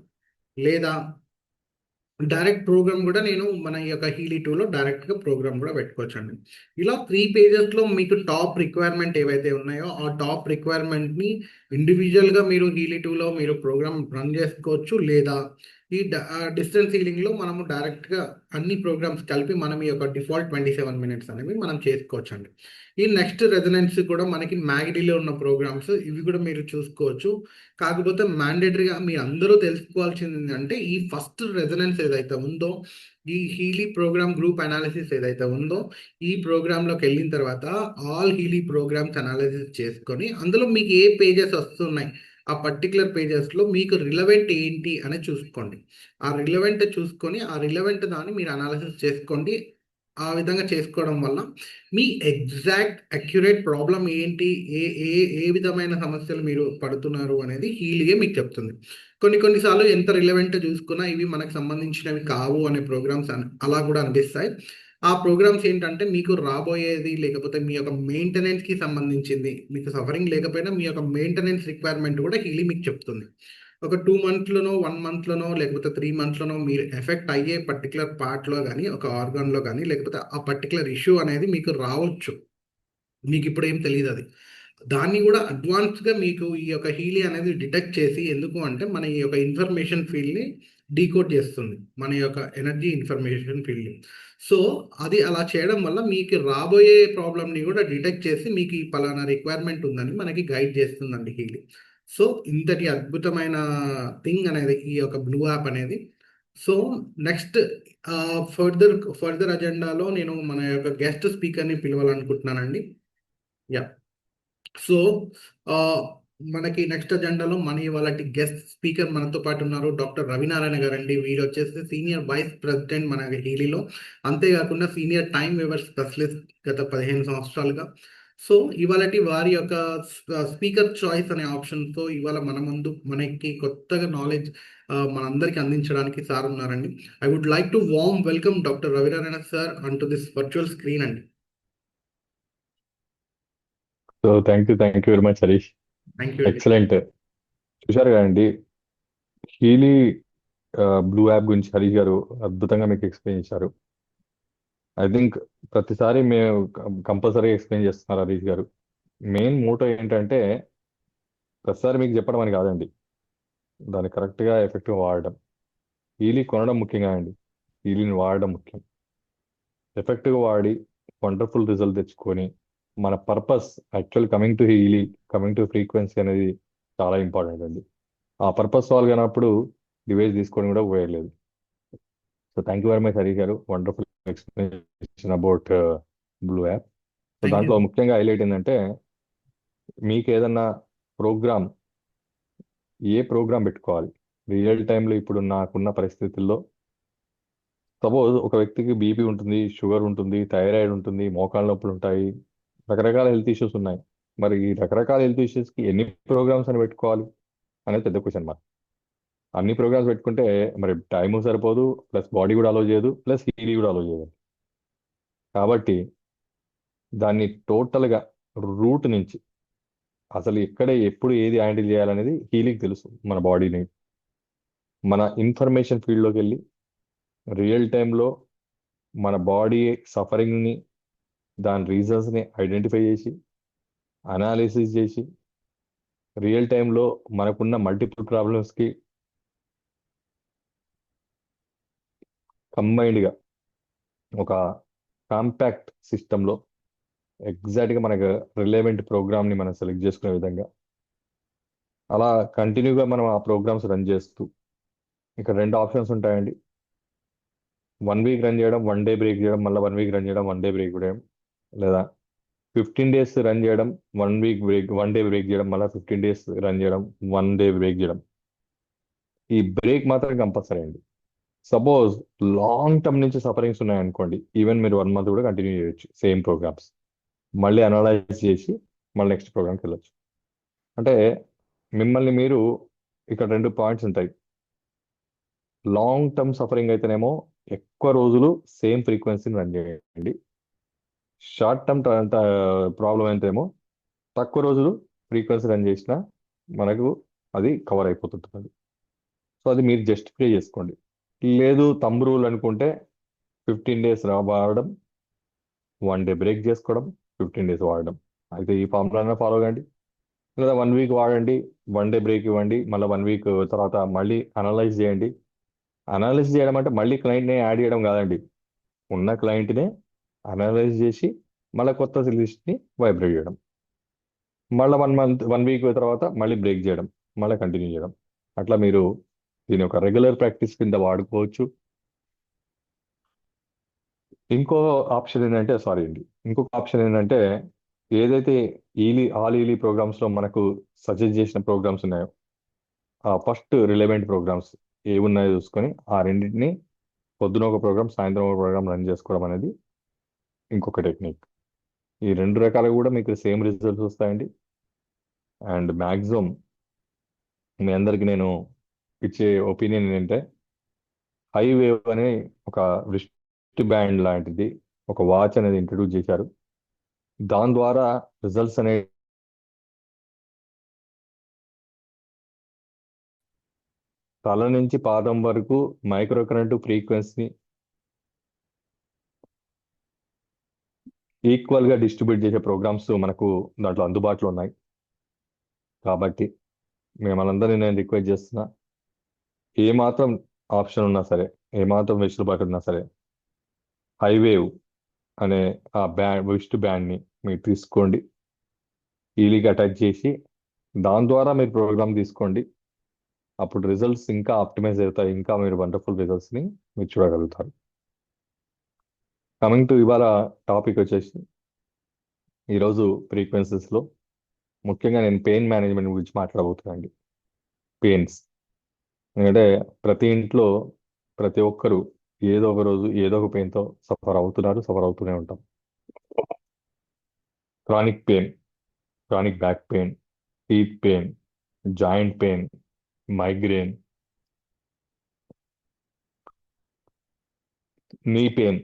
లేదా డైరెక్ట్ ప్రోగ్రామ్ కూడా నేను మన ఈ యొక్క హీలీ 2లో డైరెక్ట్గా ప్రోగ్రామ్ కూడా పెట్టుకోవచ్చు అండి. ఇలా 3 పేజెస్లో మీకు టాప్ రిక్వైర్మెంట్ ఏవైతే ఉన్నాయో ఆ టాప్ రిక్వైర్మెంట్ని ఇండివిజువల్గా మీరు హీలీ 2లో మీరు ప్రోగ్రామ్ రన్ చేసుకోవచ్చు. లేదా ఈ డిస్టెన్స్ హీలింగ్లో మనము డైరెక్ట్గా అన్ని ప్రోగ్రామ్స్ కలిపి మనం ఈ యొక్క డిఫాల్ట్ 27 మినిట్స్ అనేవి మనం చేసుకోవచ్చు అండి. ఈ నెక్స్ట్ రెజనెన్స్ కూడా మనకి మ్యాగ్డీలో ఉన్న ప్రోగ్రామ్స్ ఇవి కూడా మీరు చూసుకోవచ్చు. కాకపోతే మ్యాండేటరీగా మీరు అందరూ తెలుసుకోవాల్సింది ఏంటంటే ఈ ఫస్ట్ రెజనెన్స్ ఏదైతే ఉందో ఈ హీలీ ప్రోగ్రామ్ గ్రూప్ అనాలిసిస్ ఏదైతే ఉందో ఈ ప్రోగ్రాంలోకి వెళ్ళిన తర్వాత ఆల్ హీలీ ప్రోగ్రామ్స్ అనాలిసిస్ చేసుకొని అందులో మీకు ఏ పేజెస్ వస్తున్నాయి ఆ పర్టికులర్ పేజెస్లో మీకు రిలవెంట్ ఏంటి అని చూసుకోండి. ఆ రిలవెంట్ దాన్ని మీరు అనాలిసిస్ చేసుకోండి. ఆ విధంగా చేసుకోవడం వల్ల మీ ఎగ్జాక్ట్ అక్యురేట్ ప్రాబ్లం ఏంటి, ఏ ఏ ఏ విధమైన సమస్యలు మీరు పడుతున్నారు అనేది హీలీయే మీకు చెప్తుంది. కొన్నిసార్లు ఎంత రిలవెంట్ చూసుకున్నా ఇవి మనకు సంబంధించినవి కావు అనే ప్రోగ్రామ్స్ అలా కూడా అనిపిస్తాయి. ఆ ప్రోగ్రామ్స్ ఏంటంటే మీకు రాబోయేది లేకపోతే మీ యొక్క మెయింటెనెన్స్కి సంబంధించింది, మీకు సఫరింగ్ లేకపోయినా మీ యొక్క మెయింటెనెన్స్ రిక్వైర్మెంట్ కూడా హీలీ మీకు చెప్తుంది. ఒక 2 మంత్స్లోనో 1 మంత్లోనో లేకపోతే 3 మంత్స్లోనో మీరు ఎఫెక్ట్ అయ్యే పర్టికులర్ పార్ట్లో కానీ ఒక ఆర్గాన్లో కానీ లేకపోతే ఆ పర్టికులర్ ఇష్యూ అనేది మీకు రావచ్చు. మీకు ఇప్పుడు ఏం తెలియదు అది. దాన్ని కూడా అడ్వాన్స్గా మీకు ఈ యొక్క హీలీ అనేది డిటెక్ట్ చేసి, ఎందుకు అంటే మన ఈ యొక్క ఇన్ఫర్మేషన్ ఫీల్డ్ని డీకోడ్ చేస్తుంది, మన యొక్క ఎనర్జీ ఇన్ఫర్మేషన్ ఫీల్డ్ని. సో అది అలా చేయడం వల్ల మీకు రాబోయే ప్రాబ్లమ్ని కూడా డిటెక్ట్ చేసి మీకు ఈ పలానా రిక్వైర్మెంట్ ఉందని మనకి గైడ్ చేస్తుందండి హీలీ. సో ఇంతటి అద్భుతమైన థింగ్ అనేది ఈ యొక్క బ్లూ యాప్ అనేది. సో నెక్స్ట్ ఫర్దర్ అజెండాలో నేను మన యొక్క గెస్ట్ స్పీకర్ని పిలవాలనుకుంటున్నానండి. యా. సో మనకి నెక్స్ట్ అజెండాలో మన ఇవాళ గెస్ట్ స్పీకర్ మనతో పాటు ఉన్నారు డాక్టర్ రవినారాయణ గారు అండి. వీరు వచ్చేసి సీనియర్ వైస్ ప్రెసిడెంట్ మన హీలీలో, అంతేకాకుండా సీనియర్ టైం వేవర్ స్పెషలిస్ట్ గత 15 సంవత్సరాలుగా. సో ఇవాళ వారి యొక్క స్పీకర్ చాయిస్ అనే ఆప్షన్తో ఇవాళ మన ముందు మనకి కొత్తగా నాలెడ్జ్ మనందరికీ అందించడానికి సార్ ఉన్నారండి. I would like to warm welcome doctor Ravinarayana sir అంటూ దిస్ వర్చువల్ స్క్రీన్ అండి. So thank you very much Harish. Thank you అండి. ఎక్సలెంట్. చూశారు కదండి, హీలీ బ్లూ యాప్ గురించి హరీష్ గారు అద్భుతంగా మీకు ఎక్స్ప్లెయిన్ చేశారు. ఐ థింక్ ప్రతిసారి మేము కంపల్సరీ ఎక్స్ప్లెయిన్ చేస్తున్నారు హరీష్ గారు. మెయిన్ మోటో ఏంటంటే ప్రతిసారి మీకు చెప్పడం అని కాదండి, దాన్ని కరెక్ట్గా ఎఫెక్టివ్గా వాడడం. హీలీ కొనడం ముఖ్యంగా అండి, హీలీని వాడడం ముఖ్యం. ఎఫెక్టివ్గా వాడి వండర్ఫుల్ రిజల్ట్ తెచ్చుకొని మన పర్పస్ యాక్చువల్ కమింగ్ టు హీలీ, కమింగ్ టు ఫ్రీక్వెన్సీ అనేది చాలా ఇంపార్టెంట్ అండి. ఆ పర్పస్ సాల్వ్ అయినప్పుడు డివైస్ తీసుకొని కూడా పోయలేదు. So thank you very much Harish గారు, wonderful explanation about blue app. So Thank దాంట్లో you. ముఖ్యంగా హైలైట్ ఏంటంటే మీకు ఏదన్నా ప్రోగ్రామ్, ఏ ప్రోగ్రామ్ పెట్టుకోవాలి రియల్ టైంలో. ఇప్పుడు నాకున్న పరిస్థితుల్లో సపోజ్ ఒక వ్యక్తికి బీపీ ఉంటుంది, షుగర్ ఉంటుంది, థైరాయిడ్ ఉంటుంది, మోకాళ్ళ నొప్పులు ఉంటాయి, రకరకాల హెల్త్ ఇష్యూస్ ఉన్నాయి. మరి ఈ రకరకాల హెల్త్ ఇష్యూస్కి ఎన్ని ప్రోగ్రామ్స్ అని పెట్టుకోవాలి అనేది పెద్ద క్వశ్చన్ మార్క్. అన్ని ప్రోగ్రామ్స్ పెట్టుకుంటే మరి టైము సరిపోదు, ప్లస్ బాడీ కూడా అలో చేయదు, ప్లస్ హీలీ కూడా అలో చేయదు. కాబట్టి దాన్ని టోటల్గా రూట్ నుంచి అసలు ఎక్కడ ఎప్పుడు ఏది హ్యాండిల్ చేయాలనేది హీలీకి తెలుసు. మన బాడీని మన ఇన్ఫర్మేషన్ ఫీల్డ్లోకి వెళ్ళి రియల్ టైంలో మన బాడీ సఫరింగ్ని, దాని రీజన్స్ని ఐడెంటిఫై చేసి అనాలిసిస్ చేసి రియల్ టైంలో మనకున్న మల్టిపుల్ ప్రాబ్లమ్స్కి కంబైన్డ్గా ఒక కాంపాక్ట్ సిస్టంలో ఎగ్జాక్ట్గా మనకు రిలేవెంట్ ప్రోగ్రామ్ని మనం సెలెక్ట్ చేసుకునే విధంగా అలా కంటిన్యూగా మనం ఆ ప్రోగ్రామ్స్ రన్ చేస్తూ ఇక్కడ 2 ఆప్షన్స్ ఉంటాయండి. 1 వీక్ రన్ చేయడం, 1 డే బ్రేక్ చేయడం, మళ్ళీ 1 వీక్ రన్ చేయడం, 1 డే బ్రేక్ చేయడం, లేదా 15 డేస్ రన్ చేయడం, 1 వీక్ బ్రేక్, 1 డే బ్రేక్ చేయడం, మళ్ళీ 15 డేస్ రన్ చేయడం, 1 డే బ్రేక్ చేయడం. ఈ బ్రేక్ మాత్రం కంపల్సరీ అండి. సపోజ్ లాంగ్ టర్మ్ నుంచి సఫరింగ్స్ ఉన్నాయనుకోండి, ఈవెన్ మీరు 1 మంత్ కూడా కంటిన్యూ చేయొచ్చు సేమ్ ప్రోగ్రామ్స్. మళ్ళీ అనలైజ్ చేసి మళ్ళీ నెక్స్ట్ ప్రోగ్రామ్కి వెళ్ళొచ్చు. అంటే మిమ్మల్ని మీరు ఇక్కడ 2 పాయింట్స్ ఉంటాయి. లాంగ్ టర్మ్ సఫరింగ్ అయితేనేమో ఎక్కువ రోజులు సేమ్ ఫ్రీక్వెన్సీని రన్ చేయండి. షార్ట్ టర్మ్ ప్రాబ్లం అయితేనేమో తక్కువ రోజులు ఫ్రీక్వెన్సీ రన్ చేసినా మనకు అది కవర్ అయిపోతుంటుంది. సో అది మీరు జస్టిఫై చేసుకోండి. లేదు థంబ్ రూల్ అనుకుంటే 15 డేస్ వాడడం, 1 డే బ్రేక్ చేసుకోవడం, 15 డేస్ వాడడం. అయితే ఈ ఫార్ములా ఫాలో కండి. లేదా 1 వీక్ వాడండి, 1 డే బ్రేక్ ఇవ్వండి, మళ్ళీ 1 వీక్ తర్వాత మళ్ళీ అనలైజ్ చేయండి. అనలైజ్ చేయడం అంటే మళ్ళీ క్లయింట్ని యాడ్ చేయడం కాదండి. ఉన్న క్లయింట్నే అనలైజ్ చేసి మళ్ళీ కొత్త లిస్ట్ని వైబ్రేట్ చేయడం. మళ్ళీ 1 వీక్ తర్వాత మళ్ళీ బ్రేక్ చేయడం, మళ్ళీ కంటిన్యూ చేయడం. అట్లా మీరు దీని ఒక రెగ్యులర్ ప్రాక్టీస్ కింద వాడుకోవచ్చు. ఇంకొక ఆప్షన్ ఏంటంటే ఏదైతే ఆల్ ఈలీ ప్రోగ్రామ్స్లో మనకు సజెస్ట్ చేసిన ప్రోగ్రామ్స్ ఉన్నాయో ఆ ఫస్ట్ రిలవెంట్ ప్రోగ్రామ్స్ ఏవి ఉన్నాయో చూసుకొని ఆ రెండింటిని పొద్దున ఒక ప్రోగ్రామ్, సాయంత్రం ఒక ప్రోగ్రామ్ రన్ చేసుకోవడం అనేది ఇంకొక టెక్నిక్. ఈ 2 రకాలు కూడా మీకు సేమ్ రిజల్ట్స్ వస్తాయండి. అండ్ మ్యాక్సిమం మీ అందరికి నేను ఇచ్చే ఒపీనియన్ ఏంటంటే హై వేవ్ అనే ఒక రిస్ట్ బ్యాండ్ లాంటిది, ఒక వాచ్ అనేది ఇంట్రడ్యూస్ చేశారు. దాని ద్వారా రిజల్ట్స్ అనేవి తల నుంచి పాదం వరకు మైక్రో కరెంటు ఫ్రీక్వెన్సీని ఈక్వల్గా డిస్ట్రిబ్యూట్ చేసే ప్రోగ్రామ్స్ మనకు దాంట్లో అందుబాటులో ఉన్నాయి. కాబట్టి మిమ్మల్ని నేను రిక్వెస్ట్ చేస్తున్నా, ఏమాత్రం ఆప్షన్ ఉన్నా సరే, ఏమాత్రం వెసులుబాటు ఉన్నా సరే, హైవేవ్ అనే ఆ విస్ట్ బ్యాండ్ని మీరు తీసుకోండి, ఈలీగా అటాచ్ చేసి దాని ద్వారా మీరు ప్రోగ్రామ్ తీసుకోండి. అప్పుడు రిజల్ట్స్ ఇంకా ఆప్టిమైజ్ అవుతాయి, ఇంకా మీరు వండర్ఫుల్ రిజల్ట్స్ని మీరు చూడగలుగుతారు. కమింగ్ టు ఇవాళ టాపిక్ వచ్చేసి, ఈరోజు ఫ్రీక్వెన్సీస్లో ముఖ్యంగా నేను పెయిన్ మేనేజ్మెంట్ గురించి మాట్లాడబోతున్నానండి. పెయిన్స్ ఎందుకంటే ప్రతి ఇంట్లో ప్రతి ఒక్కరు ఏదో ఒక రోజు ఏదో ఒక పెయిన్తో సఫర్ అవుతూనే ఉంటాం. Chronic pain, chronic back pain, teeth pain, joint pain, migraine, knee pain,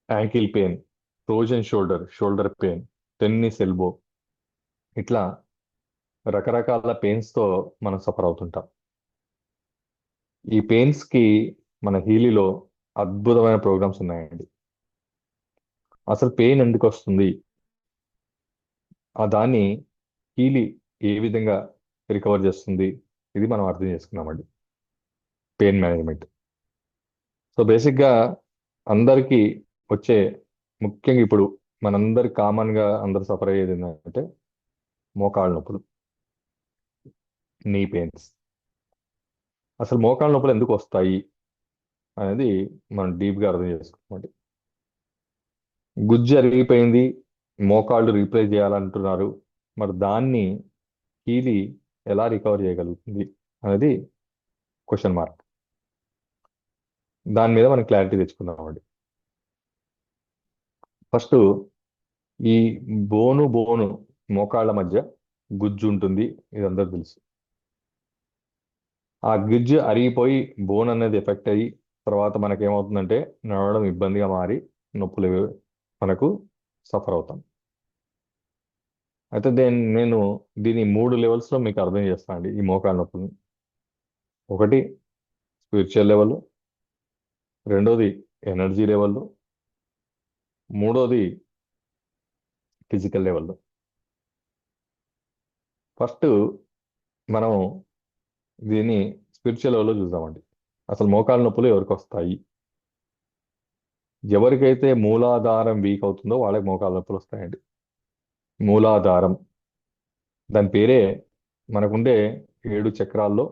ankle pain, frozen shoulder pain, tennis elbow, ఇట్లా రకరకాల పెయిన్స్తో మనం సఫర్ అవుతుంటాం. ఈ పెయిన్స్కి మన హీలీలో అద్భుతమైన ప్రోగ్రామ్స్ ఉన్నాయండి. అసలు పెయిన్ ఎందుకు వస్తుంది, దాన్ని హీలీ ఏ విధంగా రికవర్ చేస్తుంది, ఇది మనం అర్థం చేసుకున్నామండి. Pain management. సో బేసిక్గా అందరికీ వచ్చే, ముఖ్యంగా ఇప్పుడు మనందరి కామన్గా అందరు సఫర్ అయ్యేది ఏంటంటే మోకాళ్ళ నొప్పులు, నీ పెయిన్స్. అసలు మోకాళ్ళ నొప్పులు ఎందుకు వస్తాయి అనేది మనం డీప్గా అర్థం చేసుకోమండి. గుజ్జు అరిగిపోయింది, మోకాళ్ళు రీప్లేస్ చేయాలంటున్నారు, మరి దాన్ని హీలీ ఎలా రికవర్ చేయగలుగుతుంది అనేది క్వశ్చన్ మార్క్. దాని మీద మనం క్లారిటీ తెచ్చుకుందామండి. ఫస్ట్ ఈ బోను మోకాళ్ళ మధ్య గుజ్జు ఉంటుంది, ఇది అందరికి తెలుసు. ఆ గుజ్జు అరిగిపోయి బోన్ అనేది ఎఫెక్ట్ అయ్యి తర్వాత మనకేమవుతుందంటే నడవడం ఇబ్బందిగా మారి నొప్పులు మనకు సఫర్ అవుతాం. అయితే నేను దీని 3 లెవెల్స్లో మీకు అర్థం చేస్తాను అండి ఈ మోకాళ్ళ నొప్పులు. ఒకటి స్పిరిచువల్ లెవెల్, రెండోది ఎనర్జీ లెవెల్, మూడోది ఫిజికల్ లెవెల్లో. ఫస్ట్ మనం దీన్ని స్పిరిచువల్ లెవెల్లో చూద్దామండి. అసలు మోకాళ్ళ నొప్పులు ఎవరికి వస్తాయి? ఎవరికైతే మూలాధారం వీక్ అవుతుందో వాళ్ళకి మోకాళ్ళ నొప్పులు వస్తాయండి. మూలాధారం దాని పేరే, మనకుండే 7 చక్రాల్లో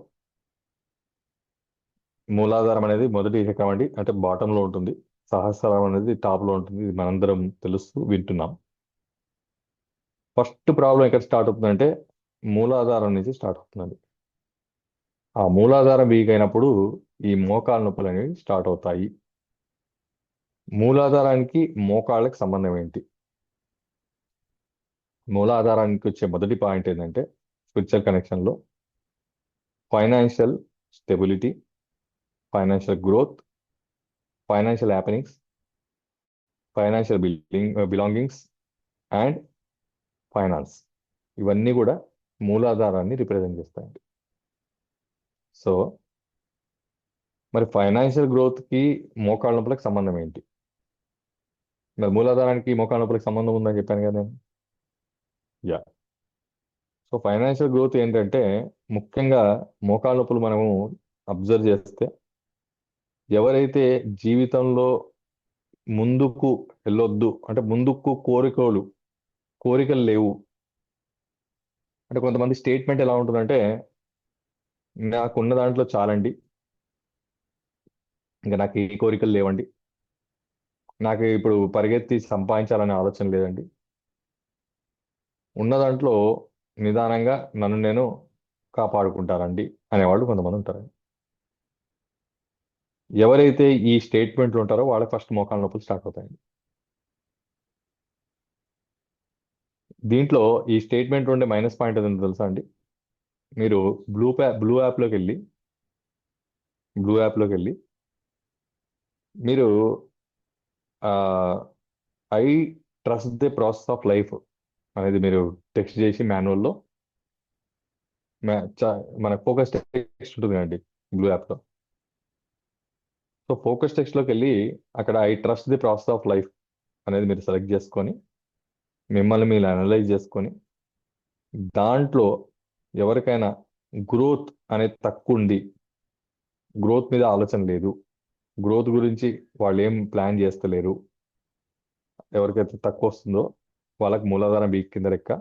మూలాధారం అనేది మొదటి చక్రం అండి. అంటే బాటంలో ఉంటుంది. సహస్రారం అనేది టాప్లో ఉంటుంది. ఇది మనందరం తెలుస్తూ వింటున్నాం. ఫస్ట్ ప్రాబ్లం ఎక్కడ స్టార్ట్ అవుతుందంటే మూలాధారం నుంచి స్టార్ట్ అవుతుందండి. ఆ మూలాధారం వీక్ అయినప్పుడు ఈ మోకాళ్ళ నొప్పులు అనేవి స్టార్ట్ అవుతాయి. మూలాధారానికి మోకాళ్ళకి సంబంధం ఏంటి? మూలాధారానికి వచ్చే మొదటి పాయింట్ ఏంటంటే స్పిరిచువల్ కనెక్షన్లో financial stability, financial growth, financial happenings, financial belongings and finance. ఇవన్నీ కూడా మూలాధారాన్ని రిప్రజెంట్ చేస్తాయండి. సో మరి ఫైనాన్షియల్ గ్రోత్కి మోకాళ్ళ నొప్పులకు సంబంధం ఏంటి? మరి మూలాధారానికి మోకాళ్ళ నొప్పులకు సంబంధం ఉందని చెప్పాను కదా నేను. యా. సో ఫైనాన్షియల్ గ్రోత్ ఏంటంటే ముఖ్యంగా మోకాళ్ళ నొప్పులు మనము అబ్జర్వ్ చేస్తే ఎవరైతే జీవితంలో ముందుకు వెళ్ళొద్దు అంటే ముందుకు కోరికలు లేవు అంటే కొంతమంది స్టేట్మెంట్ ఎలా ఉంటుందంటే నాకున్న దాంట్లో చాలండి, ఇంకా నాకు ఏ కోరికలు లేవండి, నాకు ఇప్పుడు పరిగెత్తి సంపాదించాలనే ఆలోచన లేదండి, ఉన్న దాంట్లో నిదానంగా నన్ను నేను కాపాడుకుంటానండి అనేవాళ్ళు కొంతమంది ఉంటారు. ఎవరైతే ఈ స్టేట్మెంట్లు ఉంటారో వాళ్ళకి ఫస్ట్ మోకాళ్ళ నొప్పులు స్టార్ట్ అవుతాయండి. దీంట్లో ఈ స్టేట్మెంట్ ఉండే మైనస్ పాయింట్ ఏదో తెలుసా అండి? మీరు బ్లూ యాప్లోకి వెళ్ళి మీరు I trust the process of life అనేది మీరు టెక్స్ట్ చేసి మాన్యువల్లో మన ఫోకస్ టెక్స్ట్ ఉంటుంది కదండి బ్లూ యాప్లో. సో ఫోకస్ టెక్స్ట్లోకి వెళ్ళి అక్కడ I trust the process of life అనేది మీరు సెలెక్ట్ చేసుకొని మిమ్మల్ని మీరు అనలైజ్ చేసుకొని దాంట్లో ఎవరికైనా గ్రోత్ అనేది తక్కువ ఉండి గ్రోత్ మీద ఆలోచన లేదు, గ్రోత్ గురించి వాళ్ళు ఏం ప్లాన్ చేస్తలేరు, ఎవరికైతే తక్కువ వస్తుందో వాళ్ళకి మూలాధారం వీక్ కింద లెక్క,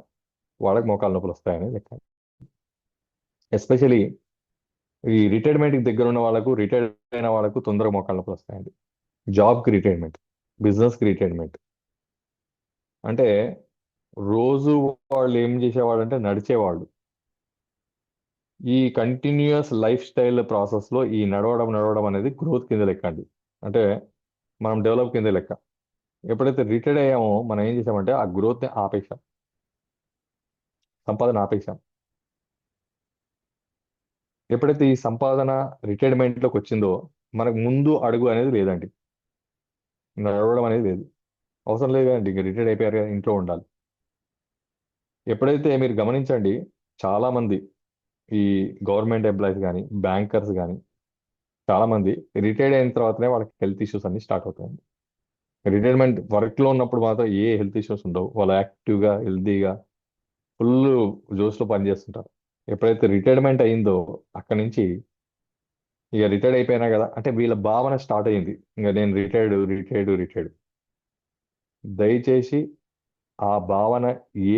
వాళ్ళకి మోకాళ్ళ నొప్పులు వస్తాయని లెక్క. ఎస్పెషలీ ఈ రిటైర్మెంట్కి దగ్గర ఉన్న వాళ్ళకు, రిటైర్ అయిన వాళ్ళకు తొందరగా మోకాళ్ళ నొప్పులు వస్తాయండి. జాబ్కి రిటైర్మెంట్, బిజినెస్కి రిటైర్మెంట్ అంటే రోజు వాళ్ళు ఏం చేసేవాళ్ళు అంటే నడిచేవాళ్ళు. ఈ కంటిన్యూస్ లైఫ్ స్టైల్ ప్రాసెస్లో ఈ నడవడం అనేది గ్రోత్ కింద లెక్క అండి. అంటే మనం డెవలప్ కింద లెక్క. ఎప్పుడైతే రిటైర్డ్ అయ్యామో మనం ఏం చేసామంటే ఆ గ్రోత్ని ఆపేసాం, సంపాదన ఆపేసాం. ఎప్పుడైతే ఈ సంపాదన రిటైర్మెంట్లోకి వచ్చిందో మనకు ముందు అడుగు అనేది లేదండి, నడవడం అనేది లేదు, అవసరం లేదు కదండి, ఇంకా రిటైర్డ్ అయిపోయారు కదా, ఇంట్లో ఉండాలి. ఎప్పుడైతే మీరు గమనించండి చాలామంది ఈ గవర్నమెంట్ ఎంప్లాయీస్ కానీ బ్యాంకర్స్ కానీ చాలామంది రిటైర్డ్ అయిన తర్వాతనే వాళ్ళకి హెల్త్ ఇష్యూస్ అన్ని స్టార్ట్ అవుతాయండి. రిటైర్మెంట్ వర్క్లో ఉన్నప్పుడు మాత్రం ఏ హెల్త్ ఇష్యూస్ ఉండవు, వాళ్ళు యాక్టివ్గా హెల్తీగా ఫుల్ జోష్లో పనిచేస్తుంటారు. ఎప్పుడైతే రిటైర్మెంట్ అయిందో అక్కడి నుంచి ఇక రిటైర్డ్ అయిపోయినా కదా అంటే వీళ్ళ భావన స్టార్ట్ అయింది, ఇంకా నేను రిటైర్డ్. దయచేసి ఆ భావన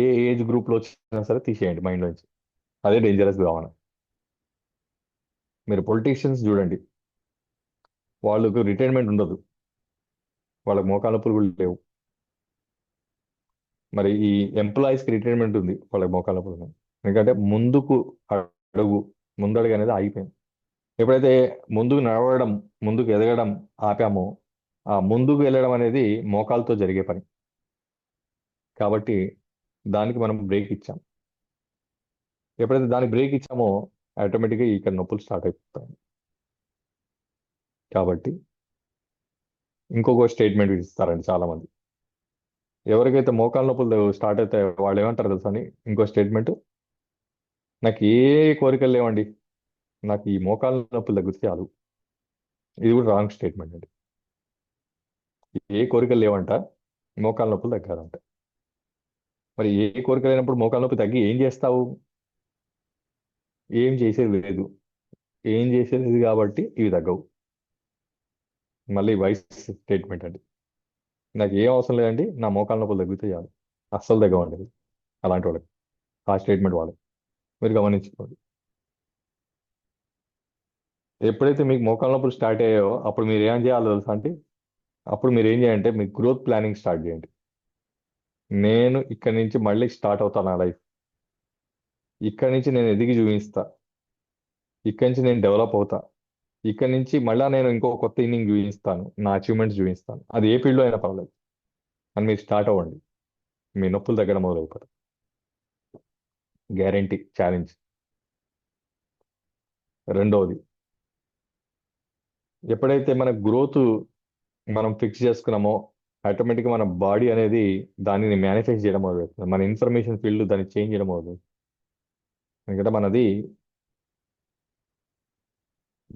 ఏ ఏజ్ గ్రూప్లో వచ్చినా సరే తీసేయండి మైండ్ నుంచి. అదే డేంజరస్ భావన. మీరు పొలిటీషియన్స్ చూడండి, వాళ్ళకు రిటైర్మెంట్ ఉండదు, వాళ్ళకి మోకాళ్ళ నొప్పులు కూడా లేవు. మరి ఈ ఎంప్లాయీస్కి రిటైర్మెంట్ ఉంది, వాళ్ళకి మోకాళ్ళ నొప్పులు ఉన్నాయి. ఎందుకంటే ముందడుగు అనేది ఆగిపోయింది. ఎప్పుడైతే ముందుకు నడవడం, ముందుకు ఎదగడం ఆపామో ఆ ముందుకు వెళ్ళడం అనేది మోకాలతో జరిగే పని కాబట్టి దానికి మనం బ్రేక్ ఇచ్చాం. ఎప్పుడైతే దానికి బ్రేక్ ఇచ్చామో ఆటోమేటిక్గా ఇక్కడ నొప్పులు స్టార్ట్ అయిపోతాయి. కాబట్టి ఇంకొక స్టేట్మెంట్ ఇస్తారండి చాలామంది, ఎవరికైతే మోకాళ్ళ నొప్పులు స్టార్ట్ అవుతాయో వాళ్ళు ఏమంటారు తెలుసా అని, ఇంకో స్టేట్మెంట్, నాకు ఏ కోరికలు లేవండి, నాకు ఈ మోకాళ్ళ నొప్పులు తగ్గితే చాలు. ఇది కూడా రాంగ్ స్టేట్మెంట్ అండి. ఏ కోరికలు లేవంట, మోకాళ్ళ నొప్పులు తగ్గాలంటే. మరి ఏ కోరిక లేనప్పుడు మోకాళ్ళ నొప్పి తగ్గి ఏం చేస్తావు? ఏం చేసేది లేదు. ఏం చేసేది లేదు కాబట్టి ఇవి తగ్గవు. మళ్ళీ వైస్ స్టేట్మెంట్ అండి. నాకు ఏం అవసరం లేదండి, నా మోకాళ్ళ నొప్పులు తగ్గితే చాలు. అస్సలు తగ్గవండి అలాంటి వాళ్ళకి. ఆ స్టేట్మెంట్ వాళ్ళకి మీరు గమనించుకోండి. ఎప్పుడైతే మీకు మోకాళ్ళ నొప్పులు స్టార్ట్ అయ్యాయో అప్పుడు మీరు ఏం చేయాలో తెలుసా అంటే, అప్పుడు మీరు ఏం చేయాలంటే మీ గ్రోత్ ప్లానింగ్ స్టార్ట్ చేయండి. నేను ఇక్కడి నుంచి మళ్ళీ స్టార్ట్ అవుతాను నా లైఫ్. ఇక్కడి నుంచి నేను ఎదిగి చూపిస్తా. ఇక్కడి నుంచి నేను డెవలప్ అవుతా. ఇక్కడి నుంచి మళ్ళా నేను ఇంకో కొత్త ఇన్నింగ్ చూపిస్తాను, నా అచీవ్మెంట్స్ చూపిస్తాను. అది ఏ ఫీల్డ్లో అయినా పర్లేదు అని మీరు స్టార్ట్ అవ్వండి. మీ నొప్పులు తగ్గడం మొదలైపోతాయి. Guarantee, challenge. రెండవది, ఎప్పుడైతే మన గ్రోత్ మనం ఫిక్స్ చేసుకున్నామో ఆటోమేటిక్గా మన బాడీ అనేది దానిని మేనిఫెస్ట్ చేయడం మొదలవుతుంది. మన ఇన్ఫర్మేషన్ ఫీల్డ్ దాన్ని చేంజ్ చేయడం మొదలవుతుంది. ఎందుకంటే మనది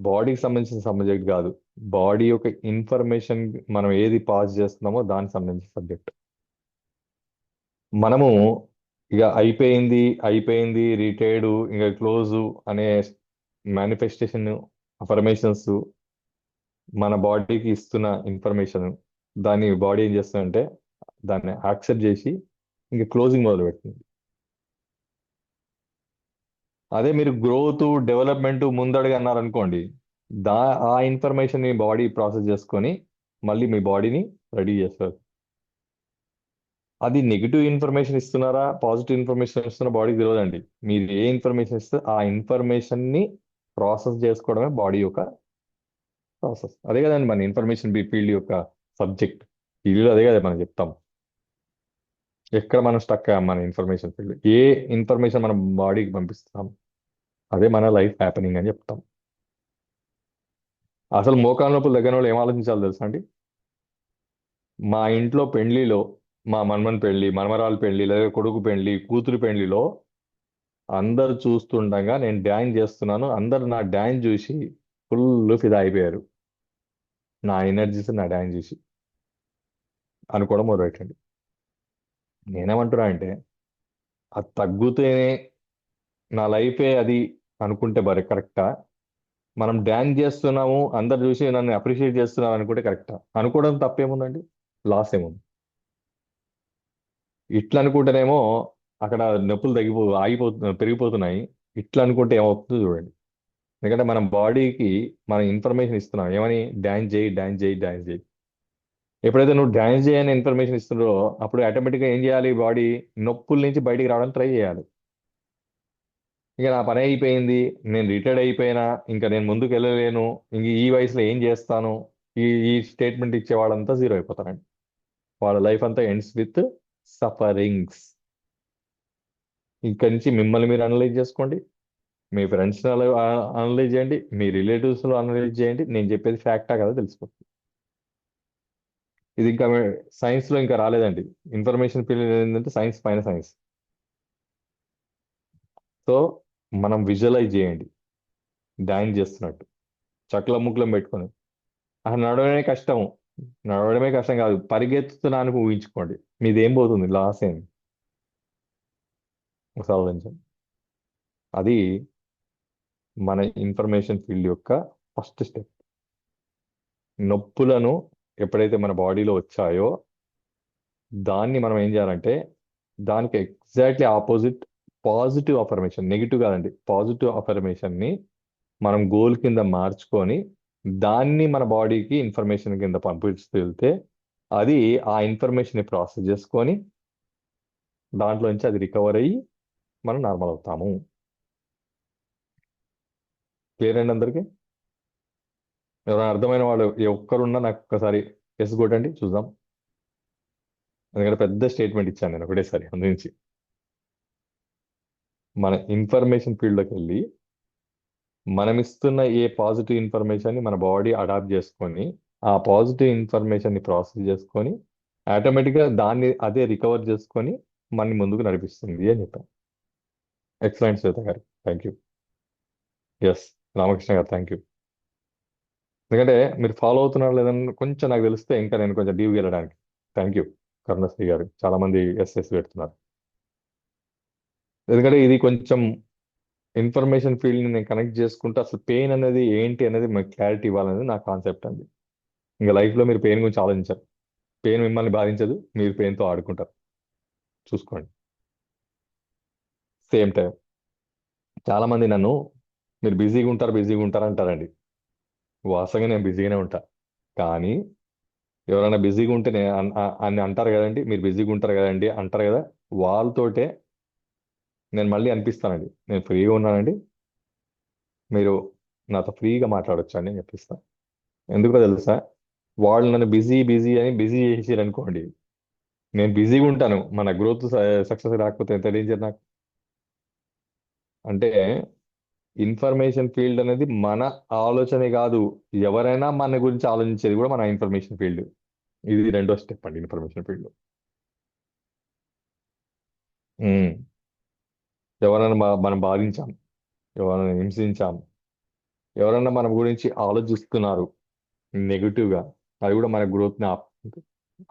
బాడీకి సంబంధించిన సబ్జెక్ట్ కాదు, బాడీ యొక్క ఇన్ఫర్మేషన్ మనం ఏది పాస్ చేస్తున్నామో దానికి సంబంధించిన సబ్జెక్ట్. మనము ఇక అయిపోయింది అయిపోయింది రిటైర్డ్ ఇంకా క్లోజ్ అనే మేనిఫెస్టేషన్ అఫర్మేషన్స్ మన బాడీకి ఇస్తున్న ఇన్ఫర్మేషన్, దాన్ని బాడీ ఏం చేస్తుందంటే దాన్ని యాక్సెప్ట్ చేసి ఇంకా క్లోజింగ్ మొదలు పెడుతుంది. అదే మీరు గ్రోత్ డెవలప్మెంట్ ముందడుగు అన్నారనుకోండి, దా ఆ ఇన్ఫర్మేషన్ మీ బాడీ ప్రాసెస్ చేసుకొని మళ్ళీ మీ బాడీని రెడీ చేస్తారు. అది నెగిటివ్ ఇన్ఫర్మేషన్ ఇస్తున్నారా పాజిటివ్ ఇన్ఫర్మేషన్ ఇస్తున్నారా బాడీకి తెలియదండి. మీరు ఏ ఇన్ఫర్మేషన్ ఇస్తే ఆ ఇన్ఫర్మేషన్ ని ప్రాసెస్ చేసుకోవడమే బాడీ యొక్క ప్రాసెస్. అదే కదండి మన ఇన్ఫర్మేషన్ ఫీల్డ్ యొక్క సబ్జెక్ట్. ఫీల్డ్ అదే కదా మనం చెప్తాం. ఎక్కడ మనం స్టక్ అయ్యాం మన ఇన్ఫర్మేషన్ ఫీల్డ్, ఏ ఇన్ఫర్మేషన్ మనం బాడీకి పంపిస్తాం, అదే మన లైఫ్ హ్యాపెనింగ్ అని చెప్తాం. అసలు మోకాళ్ళ నొప్పులు దగ్గర వాళ్ళు ఏం ఆలోచించాలో తెలుసా అండి? మా ఇంట్లో పెళ్లిలో, మా మన్మన్ పెళ్లి, మనమరాలు పెళ్లి, లేదా కొడుకు పెళ్లి, కూతురు పెళ్లిలో అందరు చూస్తుండగా నేను డ్యాన్స్ చేస్తున్నాను. అందరు నా డ్యాన్స్ చూసి ఫుల్ ఫిదా అయిపోయారు. నా ఎనర్జీస్ నా డ్యాన్స్ చూసి అనుకోవడం మొదలెట్టండి. నేనేమంటున్నా అంటే అది తగ్గుతేనే నా లైఫే అది అనుకుంటే మరి కరెక్టా? మనం డ్యాన్స్ చేస్తున్నాము అందరు చూసి నన్ను అప్రిషియేట్ చేస్తున్నారు అనుకుంటే కరెక్టా? అనుకోవడం తప్పేముందండి, లాస్ ఏముంది? ఇట్లా అనుకుంటేనేమో అక్కడ నొప్పులు పెరిగిపోతున్నాయి. ఇట్లా అనుకుంటే ఏమవుతుందో చూడండి. ఎందుకంటే మనం బాడీకి మనం ఇన్ఫర్మేషన్ ఇస్తున్నాం ఏమని, డ్యాన్స్ చేయి డ్యాన్స్ చేయి డ్యాన్స్ చేయి. ఎప్పుడైతే నువ్వు డ్యాన్స్ చేయని ఇన్ఫర్మేషన్ ఇస్తున్నారో అప్పుడు ఆటోమేటిక్గా ఏం చేయాలి, బాడీ నొప్పుల నుంచి బయటికి రావడానికి ట్రై చేయాలి. ఇక నా పని అయిపోయింది, నేను రిటైర్డ్ అయిపోయినా, ఇంకా నేను ముందుకు వెళ్ళలేను, ఇంక ఈ వయసులో ఏం చేస్తాను, ఈ ఈ స్టేట్మెంట్ ఇచ్చే వాళ్ళంతా జీరో అయిపోతారండి. వాళ్ళ లైఫ్ అంతా ఎండ్స్ విత్ సఫరింగ్స్. ఇక్కడి నుంచి మిమ్మల్ని మీరు అనలైజ్ చేసుకోండి, మీ ఫ్రెండ్స్ అనలైజ్ చేయండి, మీ రిలేటివ్స్ అనలైజ్ చేయండి. నేను చెప్పేది ఫ్యాక్టా కదా తెలుసుకోండి. ఇది ఇంకా సైన్స్ లో ఇంకా రాలేదండి. ఇన్ఫర్మేషన్ ఫీల్డ్ ఏంటంటే సైన్స్ పైన సైన్స్. సో మనం విజువలైజ్ చేయండి డాన్స్ చేస్తున్నట్టు చక్కల ముక్కలం పెట్టుకొని. అసలు నడవడమే కష్టం, నడవడమే కష్టం కాదు, పరిగెత్తుతున్నాను ఊహించుకోండి, మీదేం పోతుంది, లాస్ ఏంది ఒకసారి ఆలోచించండి. అది మన ఇన్ఫర్మేషన్ ఫీల్డ్ యొక్క ఫస్ట్ స్టెప్. నొప్పులను ఎప్పుడైతే మన బాడీలో వచ్చాయో దాన్ని మనం ఏం చేయాలంటే దానికి exactly opposite positive affirmation, negative కాదండి, పాజిటివ్ అఫర్మేషన్ని మనం గోల్ కింద మార్చుకొని దాన్ని మన బాడీకి ఇన్ఫర్మేషన్ కింద పంపిస్తూ వెళ్తే అది ఆ ఇన్ఫర్మేషన్ని ప్రాసెస్ చేసుకొని దాంట్లో నుంచి అది రికవర్ అయ్యి మనం నార్మల్ అవుతాము. క్లియర్ అండి అందరికీ? ఎవరైనా అర్థమైన వాళ్ళు ఒక్కరున్నా నాకు ఒక్కసారి ఎస్ కొట్టండి చూద్దాం. ఎందుకంటే పెద్ద స్టేట్మెంట్ ఇచ్చాను నేను ఒకటేసారి. అందుగురించి మన ఇన్ఫర్మేషన్ ఫీల్డ్లోకి వెళ్ళి మనం ఇస్తున్న ఏ పాజిటివ్ ఇన్ఫర్మేషన్ని మన బాడీ అడాప్ట్ చేసుకొని ఆ పాజిటివ్ ఇన్ఫర్మేషన్ని ప్రాసెస్ చేసుకొని ఆటోమేటిక్గా దాన్ని అదే రికవర్ చేసుకొని మన ముందుకు నడిపిస్తుంది అని చెప్పాను. ఎక్సలెంట్ శ్వేత గారు, థ్యాంక్ యూ. ఎస్ రామకృష్ణ గారు, థ్యాంక్ యూ. ఎందుకంటే మీరు ఫాలో అవుతున్నారు లేదని కొంచెం నాకు తెలిస్తే ఇంకా నేను కొంచెం డీప్గా వెళ్ళడానికి. Thank you. కరుణశ్రీ గారు చాలా మంది ఎస్ఎస్ పెడుతున్నారు. ఎందుకంటే ఇది కొంచెం ఇన్ఫర్మేషన్ ఫీల్డ్ ని నేను కనెక్ట్ చేసుకుంటూ అసలు పెయిన్ అనేది ఏంటి అనేది మీకు క్లారిటీ ఇవ్వాలనేది నా కాన్సెప్ట్ అండి. ఇంకా లైఫ్ లో మీరు పెయిన్ గురించి ఆలోచించరు. పెయిన్ మిమ్మల్ని బాధించదు, మీరు పెయిన్ తో ఆడుకుంటారు. చూసుకోండి. సేమ్ టైం చాలా మంది నన్ను మీరు బిజీగా ఉంటారు అంటారండి. వాస్తవంగా నేను బిజీగానే ఉంటా. కానీ ఎవరైనా బిజీగా ఉంటే అని అంటారు కదండి, మీరు బిజీగా ఉంటారు కదండి అంటారు కదా, వాళ్ళతోటే నేను మళ్ళీ అనిపిస్తానండి నేను ఫ్రీగా ఉన్నానండి, మీరు నాతో ఫ్రీగా మాట్లాడొచ్చు అని చెప్పిస్తాను. ఎందుకో తెలుసా, వాళ్ళు నన్ను బిజీ అని బిజీ చేసేసారు అనుకోండి, నేను బిజీగా ఉంటాను, మన గ్రోత్ సక్సెస్ రాకపోతే ఎంత డేంజర్ నాకు. అంటే ఇన్ఫర్మేషన్ ఫీల్డ్ అనేది మన ఆలోచనే కాదు, ఎవరైనా మన గురించి ఆలోచించేది కూడా మన ఇన్ఫర్మేషన్ ఫీల్డ్. ఇది రెండో స్టెప్ అండి ఇన్ఫర్మేషన్ ఫీల్డ్. ఎవరైనా మనం బాధించాం, ఎవరైనా హింసించాం, ఎవరైనా మన గురించి ఆలోచిస్తున్నారు నెగిటివ్గా, అది కూడా మన గ్రోత్ని ఆపుతుంది.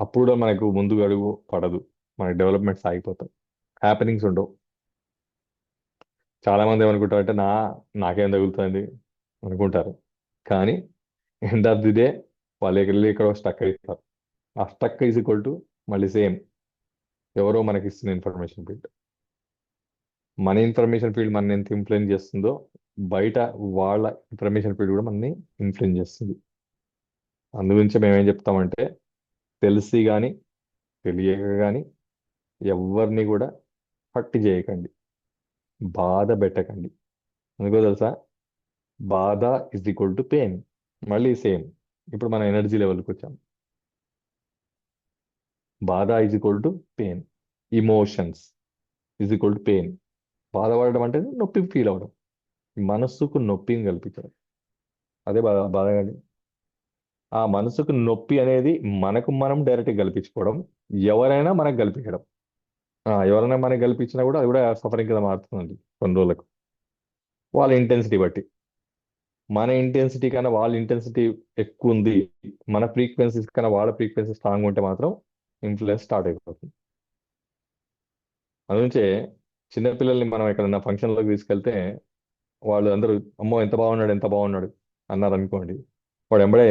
అప్పుడు కూడా మనకు ముందుకు అడుగు పడదు, మన డెవలప్మెంట్స్ ఆగిపోతాయి, హ్యాపెనింగ్స్ ఉండవు. చాలా మంది ఏమనుకుంటారు అంటే నాకేం తగులుతుంది అనుకుంటారు. కానీ ఎండ్ ఆఫ్ ది డే వాళ్ళు వెళ్ళి ఇక్కడ స్టక్ అవుతారు. ఆ స్టక్ ఈజ్ ఈక్వల్ టు మళ్ళీ సేమ్ ఎవరో మనకి ఇస్తున్న ఇన్ఫర్మేషన్ ఫీల్డ్. మన ఇన్ఫర్మేషన్ ఫీల్డ్ మన ఎంత ఇన్ఫ్లుయెన్స్ చేస్తుందో, బయట వాళ్ళ ఇన్ఫర్మేషన్ ఫీల్డ్ కూడా మనని ఇన్ఫ్లుయెన్స్ చేస్తుంది. అందుగురించి మేము ఏం చెప్తామంటే, తెలిసి కానీ తెలియక కానీ ఎవరిని కూడా హర్ట్ చేయకండి, బాధ పెట్టకండి. ఎందుకో తెలుసా, బాధ ఇస్ ఈక్వల్ టు పెయిన్. మళ్ళీ సేమ్ ఇప్పుడు మన ఎనర్జీ లెవెల్కి వచ్చాం. బాధ is equal to pain, emotions is equal to pain. బాధపడడం అంటే నొప్పి ఫీల్ అవ్వడం, మనస్సుకు నొప్పిని కల్పించడం, అదే బాధ కానీ. ఆ మనసుకు నొప్పి అనేది మనకు మనం డైరెక్ట్గా కల్పించుకోవడం, ఎవరైనా మనకు కల్పించడం. ఎవరైనా మనకి కల్పించినా కూడా అది కూడా సఫరింగ్ కింద మారుతుందండి కొన్ని రోజులకు, వాళ్ళ ఇంటెన్సిటీ బట్టి. మన ఇంటెన్సిటీ కన్నా వాళ్ళ ఇంటెన్సిటీ ఎక్కువ ఉంది, మన ఫ్రీక్వెన్సీస్ కన్నా వాళ్ళ ఫ్రీక్వెన్సీ స్ట్రాంగ్ ఉంటే మాత్రం ఇన్ఫ్లుయెన్స్ స్టార్ట్ అయిపోతుంది. అందుకే చిన్నపిల్లల్ని మనం ఎక్కడన్నా ఫంక్షన్లోకి తీసుకెళ్తే వాళ్ళు అందరూ అమ్మో ఎంత బాగున్నాడు అన్నారు అనుకోండి, వాడు ఎంబడే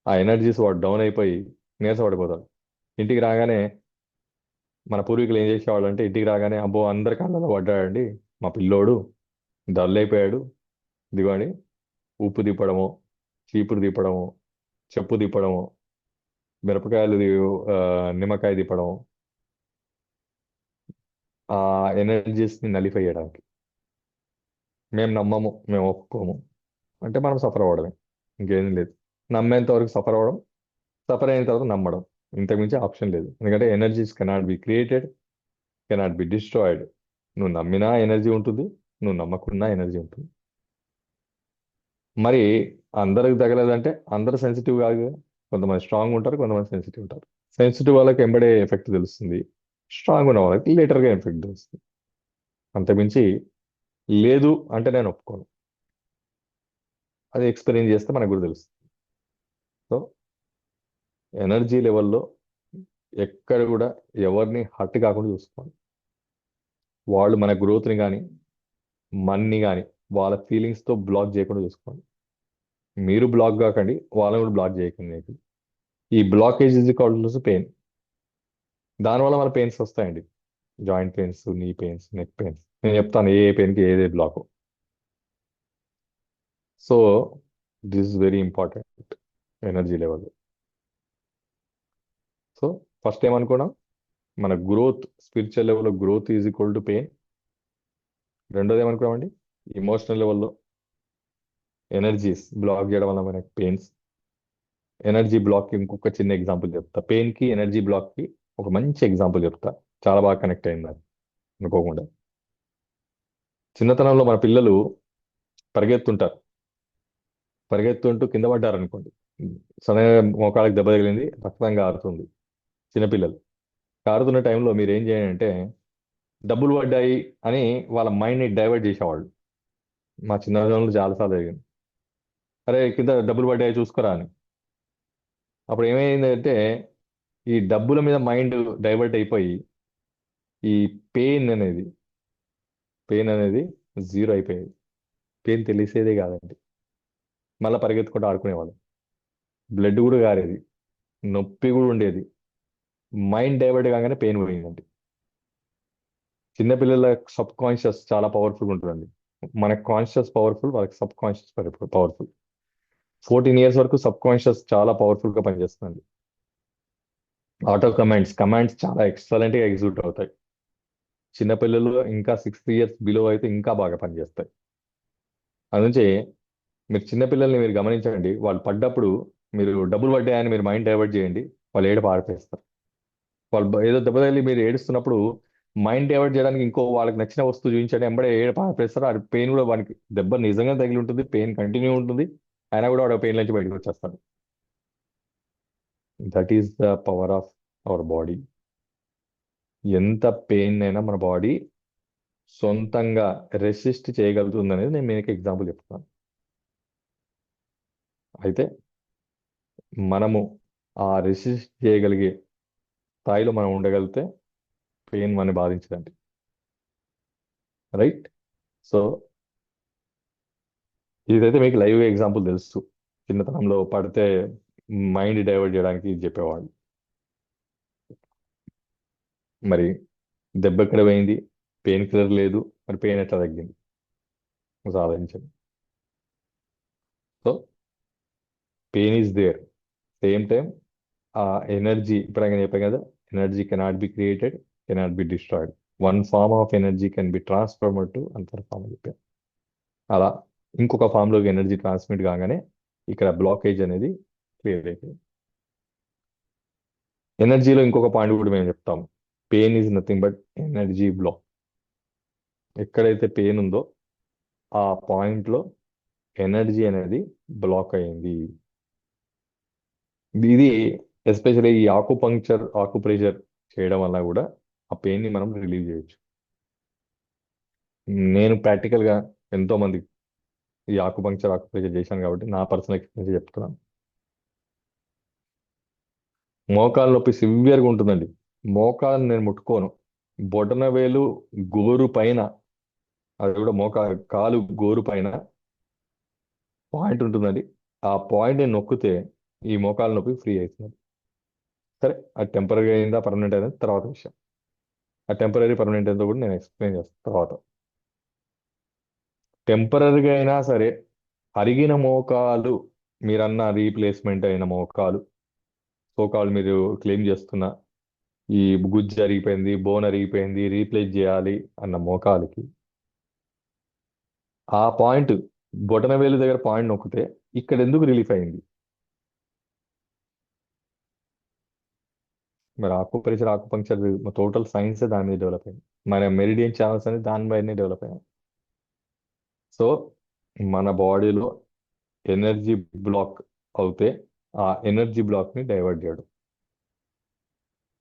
ఆ ఎనర్జీస్ వాడు డౌన్ అయిపోయి నీరసపడిపోతాడు. ఇంటికి రాగానే మన పూర్వీకులు ఏం చేసేవాళ్ళు అంటే, ఇంటికి రాగానే అబ్బో అందరి కళ్ళలో పడ్డాడండి మా పిల్లోడు, డల్ అయిపోయాడు, ఇదిగోండి ఉప్పు తిప్పడము, చీపురు తిప్పడము, చెప్పు తిప్పడము, మిరపకాయలు నిమ్మకాయ తిప్పడం, ఆ ఎనర్జీస్ని నలిఫై చేయడానికి. మేము నమ్మము, మేము ఒప్పుకోము అంటే మనం సఫర్ అవ్వడమే, ఇంకేం లేదు. నమ్మేంత వరకు సఫర్ అవ్వడం, సఫర్ అయిన తర్వాత నమ్మడం, ఇంతకుమించి ఆప్షన్ లేదు. ఎందుకంటే energies cannot be created, cannot be destroyed. నువ్వు నమ్మినా ఎనర్జీ ఉంటుంది, నువ్వు నమ్మకున్నా ఎనర్జీ ఉంటుంది. మరి అందరికి తగలేదంటే అందరూ సెన్సిటివ్ కాదు కదా. కొంతమంది స్ట్రాంగ్ ఉంటారు, కొంతమంది సెన్సిటివ్ ఉంటారు. సెన్సిటివ్ వాళ్ళకి ఎంబడే ఎఫెక్ట్ తెలుస్తుంది, స్ట్రాంగ్ ఉన్న వాళ్ళకి లేటర్గా ఎఫెక్ట్ తెలుస్తుంది. అంతకుమించి లేదు అంటే నేను ఒప్పుకోను, అది ఎక్స్పీరియన్స్ చేస్తే మనకు కూడా తెలుస్తుంది. సో ఎనర్జీ లెవెల్లో ఎక్కడ కూడా ఎవరిని హర్ట్ కాకుండా చూసుకోవాలి. వాళ్ళు మన గ్రోత్ని కానీ మన్ని కానీ వాళ్ళ ఫీలింగ్స్తో బ్లాక్ చేయకుండా చూసుకోవాలి. మీరు బ్లాక్ కాకండి, వాళ్ళని కూడా బ్లాక్ చేయకండి. ఈ బ్లాకేజ్ ఇస్ కాల్డ్ పెయిన్. దానివల్ల మన పెయిన్స్ వస్తాయండి, joint pains, knee pains, neck pains. నేను చెప్తాను ఏ పెయిన్కి ఏదే block. So this is very important energy level. So first ఏమనుకున్నాం, మన గ్రోత్ స్పిరిచువల్ లెవెల్లో growth is equal to pain. రెండోది ఏమనుకున్నామండి, ఇమోషనల్ లెవెల్లో ఎనర్జీస్ బ్లాక్ చేయడం వల్ల మనకి పెయిన్స్. ఎనర్జీ బ్లాక్కి ఇంకొక చిన్న ఎగ్జాంపుల్ చెప్తా, పెయిన్కి ఎనర్జీ బ్లాక్కి ఒక మంచి ఎగ్జాంపుల్ చెప్తా, చాలా బాగా కనెక్ట్ అయింది అది అనుకోకుండా. చిన్నతనంలో మన పిల్లలు పరిగెత్తుంటారు, పరిగెత్తుంటూ కింద పడ్డారు అనుకోండి, సడన్గా మోకాళ్ళకి దెబ్బ తగిలింది, రక్తం కారుతుంది. చిన్నపిల్లలు కారుతున్న టైంలో మీరు ఏం చేయండి అంటే, డబ్బులు పడ్డాయి అని వాళ్ళ మైండ్ని డైవర్ట్ చేసేవాళ్ళు. మా చిన్నతనంలో చాలాసార్లు జరిగింది. అరే కింద డబ్బులు పడ్డాయి చూసుకోరా అని. అప్పుడు ఏమైందంటే ఈ డబ్బుల మీద మైండ్ డైవర్ట్ అయిపోయి ఈ పెయిన్ అనేది పెయిన్ అనేది జీరో అయిపోయేది. పెయిన్ తెలిసేదే కాదండి. మళ్ళీ పరిగెత్తుకుంటూ ఆడుకునేవాళ్ళం. బ్లడ్ కూడా కారేది, నొప్పి కూడా ఉండేది. మైండ్ డైవర్ట్ కాగానే పెయిన్ పోయిందండి. చిన్నపిల్లల సబ్ కాన్షియస్ చాలా పవర్ఫుల్ ఉంటుందండి. మన కాన్షియస్ పవర్ఫుల్, వాళ్ళకి సబ్ కాన్షియస్ పవర్ఫుల్. 14 years వరకు సబ్ కాన్షియస్ చాలా పవర్ఫుల్ గా పనిచేస్తుంది. ఆటో కమాండ్స్ చాలా ఎక్సలెంట్ గా ఎగ్జిక్యూట్ అవుతాయి. చిన్నపిల్లలు ఇంకా 6 years బిలో అయితే ఇంకా బాగా పనిచేస్తాయి. అందుకే మీరు చిన్నపిల్లల్ని మీరు గమనించండి, వాళ్ళు పడ్డప్పుడు మీరు డబ్బులు పడ్డాయని మీరు మైండ్ డైవర్ట్ చేయండి, వాళ్ళు ఏడుపు ఆడిపేస్తారు. వాళ్ళు ఏదో దెబ్బ తగిలి మీరు ఏడుస్తున్నప్పుడు మైండ్ డైవర్ట్ చేయడానికి ఇంకో వాళ్ళకి నచ్చిన వస్తువు చూపించండి, ఎంబడే ఏడుపు ఆడిపేస్తారు. అది పెయిన్ కూడా వానికి దెబ్బ నిజంగా తగిలి ఉంటుంది, పెయిన్ కంటిన్యూ ఉంటుంది, అయినా కూడా వాడు పెయిన్ నుంచి బయటకు వచ్చేస్తాడు. That is the power of our body. ఎంత పెయిన్ అయినా మన బాడీ సొంతంగా రెసిస్ట్ చేయగలుగుతుంది అనేది నేను మీకు ఎగ్జాంపుల్ చెప్తాను. అయితే మనము ఆ రెసిస్ట్ చేయగలిగే స్థాయిలో మనం ఉండగలిగితే పెయిన్ మనని బాధించదండి. రైట్? సో ఇదైతే మీకు లైవ్ ఎగ్జాంపుల్ తెలుసు. చిన్నతనంలో పడితే మైండ్ డైవర్ట్ చేయడానికి ఇది చెప్పేవాళ్ళు. మరి దెబ్బ ఎక్కడ పోయింది, పెయిన్ కిల్లర్ లేదు, మరి పెయిన్ ఎట్లా తగ్గింది సాధించండి. So pain is there, same time ఆ ఎనర్జీ ఇప్పుడు ఆయన చెప్పాను కదా, energy cannot be created, cannot be destroyed. One form of energy can be transformed to another form అని చెప్పాను. అలా ఇంకొక ఫామ్లోకి ఎనర్జీ ట్రాన్స్మిట్ కాగానే ఇక్కడ బ్లాకేజ్ అనేది క్లియర్ అయిపోయింది. ఎనర్జీలో ఇంకొక పాయింట్ కూడా మేము చెప్తాం, pain is nothing but energy block. ఎక్కడైతే పెయిన్ ఉందో ఆ పాయింట్లో ఎనర్జీ అనేది బ్లాక్ అయింది. ఇది ఎస్పెషల్లీ ఈ ఆకుప్రెషర్ చేయడం వల్ల కూడా ఆ పెయిన్ని మనం రిలీవ్ చేయొచ్చు. నేను ప్రాక్టికల్గా ఎంతో మంది ఈ ఆకుప్రెషర్ చేశాను కాబట్టి నా పర్సనల్ ఎక్స్పీరియన్స్ చెప్తున్నాను. మోకాలు నొప్పి సివియర్గా ఉంటుందండి. మోకాలు నేను ముట్టుకోను, బొటన వేలు గోరు పైన, అది కూడా కాలు గోరు పైన పాయింట్ ఉంటుందండి. ఆ పాయింట్ని నొక్కితే ఈ మోకాలు నొప్పి ఫ్రీ అవుతుంది. సరే, అది టెంపరీ అయిందా పర్మనెంట్ అయిందా తర్వాత విషయం. ఆ టెంపరీ పర్మనెంట్ ఏందో కూడా నేను ఎక్స్ప్లెయిన్ చేస్తాను తర్వాత. టెంపరీగా అయినా సరే అరిగిన మోకాలు, మీరన్న రీప్లేస్మెంట్ అయిన మోకాలు, సోకాలు మీరు క్లెయిమ్ చేస్తున్న ఈ గుజ్జు అరిగిపోయింది, బోన్ అరిగిపోయింది, రీప్లేస్ చేయాలి అన్న మోకాలికి ఆ పాయింట్ బొటన వేలు దగ్గర పాయింట్ నొక్కితే ఇక్కడ ఎందుకు రిలీఫ్ అయింది? మరి ఆకుపంక్చర్ టోటల్ సైన్స్ దాని మీద డెవలప్ అయింది. మన మెరిడియన్ ఛానల్స్ అనేది దాని పైనే డెవలప్ అయ్యాయి. సో మన బాడీలో ఎనర్జీ బ్లాక్ అవుతే ఆ ఎనర్జీ బ్లాక్ని డైవర్ట్ చేయడం,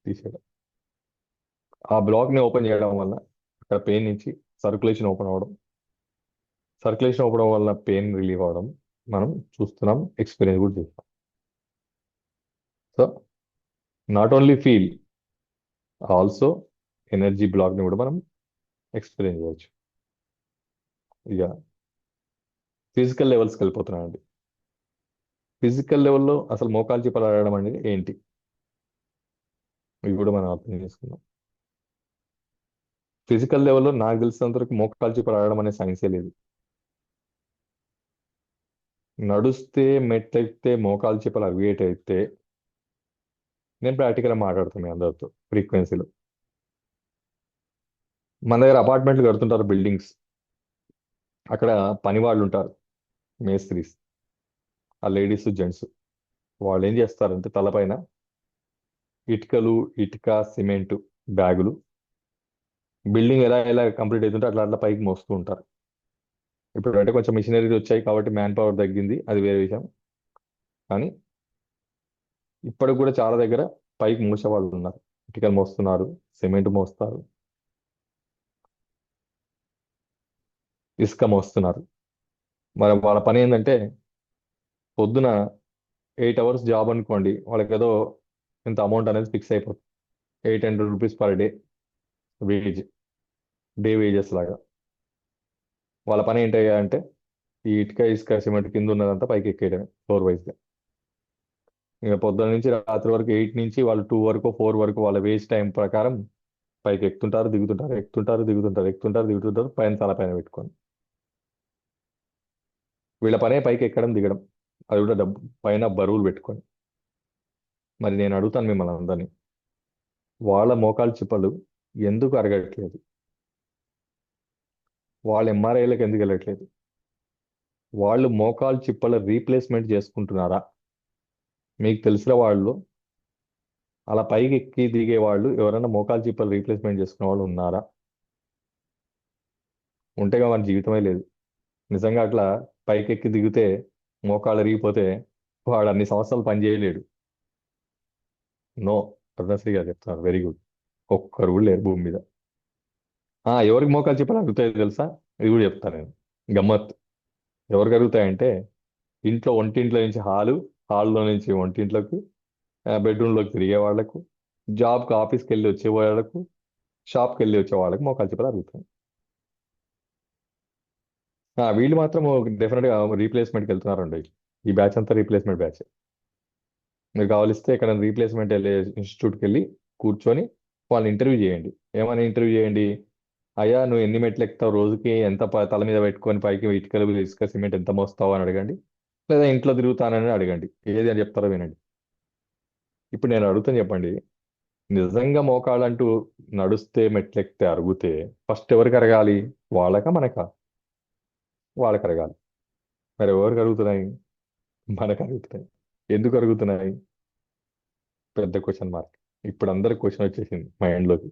తీసేయడం. ఆ బ్లాక్ని ఓపెన్ చేయడం వల్ల అక్కడ పెయిన్ నుంచి సర్క్యులేషన్ ఓపెన్ అవ్వడం, సర్క్యులేషన్ ఓపెన్ అవ్వడం వల్ల పెయిన్ రిలీవ్ అవ్వడం మనం చూస్తున్నాం, ఎక్స్పీరియన్స్ కూడా చేస్తాం. So not only feel, also energy బ్లాక్ని కూడా మనం ఎక్స్పీరియన్స్ చేయొచ్చు. ఇక ఫిజికల్ లెవెల్స్కి వెళ్ళిపోతున్నామండి. ఫిజికల్ లెవెల్లో అసలు మోకాలు చిప్పలు ఆడడం అనేది ఏంటి, ఇవి కూడా మనం అర్థం చేసుకుందాం. ఫిజికల్ లెవెల్లో నాకు తెలిసినంత వరకు మోకాలు చిప్పలు ఆడడం అనే సైన్సే లేదు. నడుస్తే మెట్లెక్కితే మోకాలు చిప్పలు అవిగేట్ అయితే నేను ప్రాక్టికల్గా మాట్లాడుతాను మీ అందరితో ఫ్రీక్వెన్సీలో. మన దగ్గర అపార్ట్మెంట్లు కడుతుంటారు, బిల్డింగ్స్. అక్కడ పని వాళ్ళు ఉంటారు, మేస్త్రీస్, ఆ లేడీస్ జెంట్స్. వాళ్ళు ఏం చేస్తారంటే తలపైన ఇటుక సిమెంట్ బ్యాగులు, బిల్డింగ్ ఎలా ఎలా కంప్లీట్ అవుతుంటే అట్లా అట్లా పైకి మోస్తూ ఉంటారు. ఇప్పుడు అంటే కొంచెం మిషనరీస్ వచ్చాయి కాబట్టి మ్యాన్ పవర్ తగ్గింది, అది వేరే విషయం. కానీ ఇప్పటికి కూడా చాలా దగ్గర పైకి మోసే వాళ్ళు ఉన్నారు. ఇటుకలు మోస్తున్నారు, సిమెంట్ మోస్తారు, ఇసుక మోస్తున్నారు. మరి వాళ్ళ పని ఏంటంటే పొద్దున 8 hours జాబ్ అనుకోండి, వాళ్ళకి ఏదో ఇంత అమౌంట్ అనేది ఫిక్స్ అయిపోతుంది. 800 rupees per day wage, day wages లాగా. వాళ్ళ పని ఏంటి అంటే ఈ ఇటుక ఇసుక సిమెంట్ కింద ఉన్నదంతా పైకి ఎక్కేయడమే ఫ్లోర్ వైజ్గా. ఇంకా పొద్దున్న నుంచి రాత్రి వరకు 8 నుంచి వాళ్ళు 2 వరకు 4 వరకు వాళ్ళ వేజ్ టైం ప్రకారం పైకి ఎక్కుతుంటారు దిగుతుంటారు, ఎక్కుతుంటారు దిగుతుంటారు, ఎక్కుతుంటారు దిగుతుంటారు, పైన తల పైన పెట్టుకొని. వీళ్ళ పనే పైకి ఎక్కడం దిగడం, అది కూడా డబ్బు పైన బరువులు పెట్టుకొని. మరి నేను అడుగుతాను మిమ్మల్ని అందరినీ, వాళ్ళ మోకాలు చిప్పలు ఎందుకు అరగట్లేదు? వాళ్ళ ఎంఆర్ఐలకు ఎందుకు వెళ్ళట్లేదు? వాళ్ళు మోకాలు చిప్పల రీప్లేస్మెంట్ చేసుకుంటున్నారా? మీకు తెలిసిన వాళ్ళు అలా పైకి ఎక్కి దిగే వాళ్ళు ఎవరైనా మోకాలు చిప్పలు రీప్లేస్మెంట్ చేసుకునే వాళ్ళు ఉన్నారా? ఉంటేగా మన జీవితమే లేదు. నిజంగా అట్లా పైకి ఎక్కి దిగితే మోకాళ్ళు ఎరిగిపోతే వాడు అన్ని సంవత్సరాలు పని చేయలేడు. నో, పద్మశ్రీ గారు చెప్తున్నారు, వెరీ గుడ్. ఒక్కరు కూడా లేరు భూమి మీద. ఎవరికి మోకాలు చిప్పలు అరుగుతాయో తెలుసా? ఇది కూడా చెప్తాను నేను, గమ్మత్. ఎవరికి అరుగుతాయంటే ఇంట్లో వంటింట్లో నుంచి హాల్లో నుంచి వంటింట్లోకి, బెడ్రూమ్లోకి తిరిగే వాళ్ళకు, జాబ్కి ఆఫీస్కి వెళ్ళి వచ్చే వాళ్ళకు, షాప్కి వెళ్ళి వచ్చే వాళ్ళకి మోకాలు చిప్పలు అరుగుతాయి. వీళ్ళు మాత్రం డెఫినెట్గా రీప్లేస్మెంట్కి వెళ్తున్నారండి. ఈ బ్యాచ్ అంతా రీప్లేస్మెంట్ బ్యాచ్. మీరు కావలిస్తే ఇక్కడ రీప్లేస్మెంట్ వెళ్ళే ఇన్స్టిట్యూట్కి వెళ్ళి కూర్చొని వాళ్ళని ఇంటర్వ్యూ చేయండి. ఏమైనా ఇంటర్వ్యూ చేయండి, అయ్యా నువ్వు ఎన్ని మెట్లు ఎక్కుతావు రోజుకి, ఎంత తల మీద పెట్టుకొని పైకి ఇటుకలు ఇసుక సిమెంట్ ఎంత మోస్తావు అని అడగండి, లేదా ఇంట్లో తిరుగుతానని అడగండి. ఏది అని చెప్తారో వినండి. ఇప్పుడు నేను అడుగుతాను, చెప్పండి. నిజంగా మోకాళ్ళంటూ నడుస్తే మెట్లెక్కితే అరుగుతే ఫస్ట్ ఎవరికి అరగాలి? వాళ్ళకా మనకా? వాళ్ళకి అరగాలి. మరి ఎవరికి అరుగుతున్నాయి? మనకు అరుగుతున్నాయి. ఎందుకు అరుగుతున్నాయి? పెద్ద క్వశ్చన్ మార్క్. ఇప్పుడు అందరికి క్వశ్చన్ వచ్చేసింది మైండ్లోకి.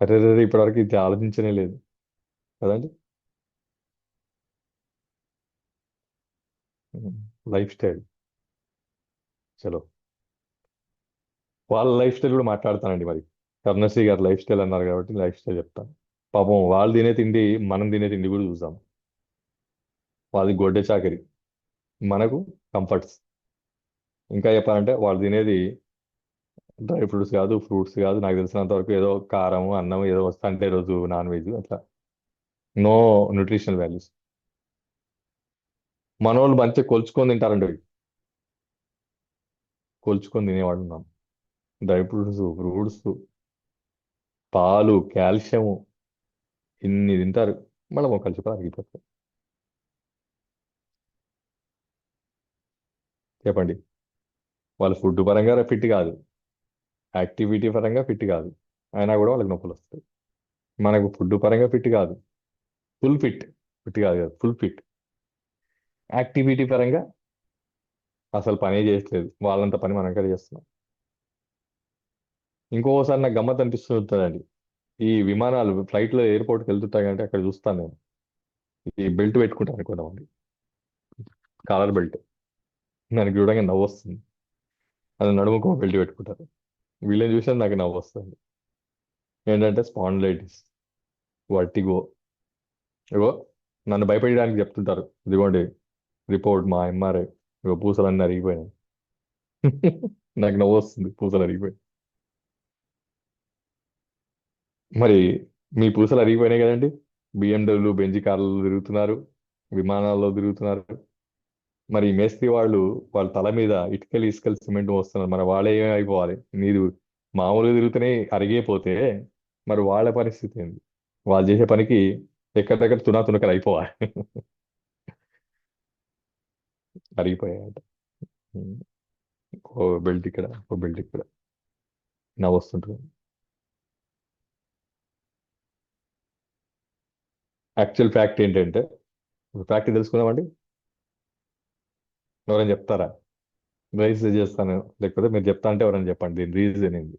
అరే రే ఇప్పటివరకు ఇది ఆలోచించనే లేదు కదండి. Life style. చలో, వాళ్ళ లైఫ్ స్టైల్ కూడా మాట్లాడతానండి. మరి కరుణశ్రీ గారు లైఫ్ స్టైల్ అన్నారు కాబట్టి లైఫ్ స్టైల్ చెప్తాను. పాపం వాళ్ళు తినే తిండి, మనం తినే తిండి కూడా చూసాం. వాళ్ళది గొడ్డె చాకరి, మనకు కంఫర్ట్స్. ఇంకా చెప్పాలంటే వాళ్ళు తినేది డ్రై ఫ్రూట్స్ కాదు, ఫ్రూట్స్ కాదు, నాకు తెలిసినంత వరకు ఏదో కారం అన్నం ఏదో వస్తా అంటే రోజు నాన్ వెజ్, అట్లా నో న్యూట్రిషనల్ వాల్యూస్. మనోళ్ళు మంచిగా కొలుచుకొని తింటారండి. కొలుచుకొని తినేవాడు ఉన్నాం. డ్రై ఫ్రూట్స్, ఫ్రూట్స్, పాలు, కాల్షియం ఇన్ని తింటారు, మళ్ళీ మొక్కలు చెప్పి అరిగిపోతారు. చెప్పండి. వాళ్ళు ఫుడ్ పరంగా ఫిట్ కాదు, యాక్టివిటీ పరంగా ఫిట్ కాదు, అయినా కూడా వాళ్ళకి నొప్పులు వస్తాయి. మనకు ఫుడ్ పరంగా ఫిట్ కాదు, ఫుల్ ఫిట్. ఫిట్ కాదు కదా, ఫుల్ ఫిట్. యాక్టివిటీ పరంగా అసలు పనే చేయట్లేదు, వాళ్ళంత పని మనం కూడా చేస్తున్నాం. ఇంకోసారి నాకు గమ్మత్ అనిపిస్తుంటుందండి. ఈ విమానాలు ఫ్లైట్లో ఎయిర్పోర్ట్కి వెళ్తుంటాయి అంటే అక్కడ చూస్తాను నేను, ఈ బెల్ట్ పెట్టుకుంటాను కొంతమంది, కాలర్ బెల్ట్. దానికి చూడగా నవ్వు వస్తుంది. అది నడుముకో బెల్ట్ పెట్టుకుంటారు. వీళ్ళని చూసాను నాకు నవ్వు వస్తుంది. ఏంటంటే స్పాండిలైటిస్, వర్టిగో. ఇగో నన్ను భయపెట్టడానికి చెప్తుంటారు, ఇదిగోండి రిపోర్ట్ మా ఎంఆర్ఐ, ఇగో పూసలన్నీ అరిగిపోయినాయి. నాకు నవ్వు వస్తుంది, పూసలు అరిగిపోయి. మరి మీ పూసలు అరిగిపోయినాయి కదండి. బిఎండబ్ల్యూ బెంజ్ కార్లలో తిరుగుతున్నారు, విమానాల్లో తిరుగుతున్నారు. మరి ఈ మేస్త్రి వాళ్ళు వాళ్ళ తల మీద ఇటుకలు ఇసుకలు సిమెంట్ మోస్తున్నారు. మరి వాళ్ళే అయిపోవాలి? నీది మామూలుగా తిరుగుతూనే అరిగిపోతే మరి వాళ్ళ పరిస్థితి ఏంది? వాళ్ళు చేసే పనికి ఎక్కడిదక్కడ తునాతునకలు అయిపోవాలి. అరిగిపోయాయట. ఉమ్. ఓ బెల్ట్ ఇక్కడ, ఓ బెల్ట్ ఇక్కడ, నవ్వు వస్తుంటుంది. యాక్చువల్ ఫ్యాక్ట్ ఏంటంటే, ఫ్యాక్ట్ తెలుసుకుందామండి. ఎవరైనా చెప్తారా? రైస్ చేస్తాను, లేకపోతే మీరు చెప్తా అంటే ఎవరైనా చెప్పండి దీని రీజన్ ఏంది.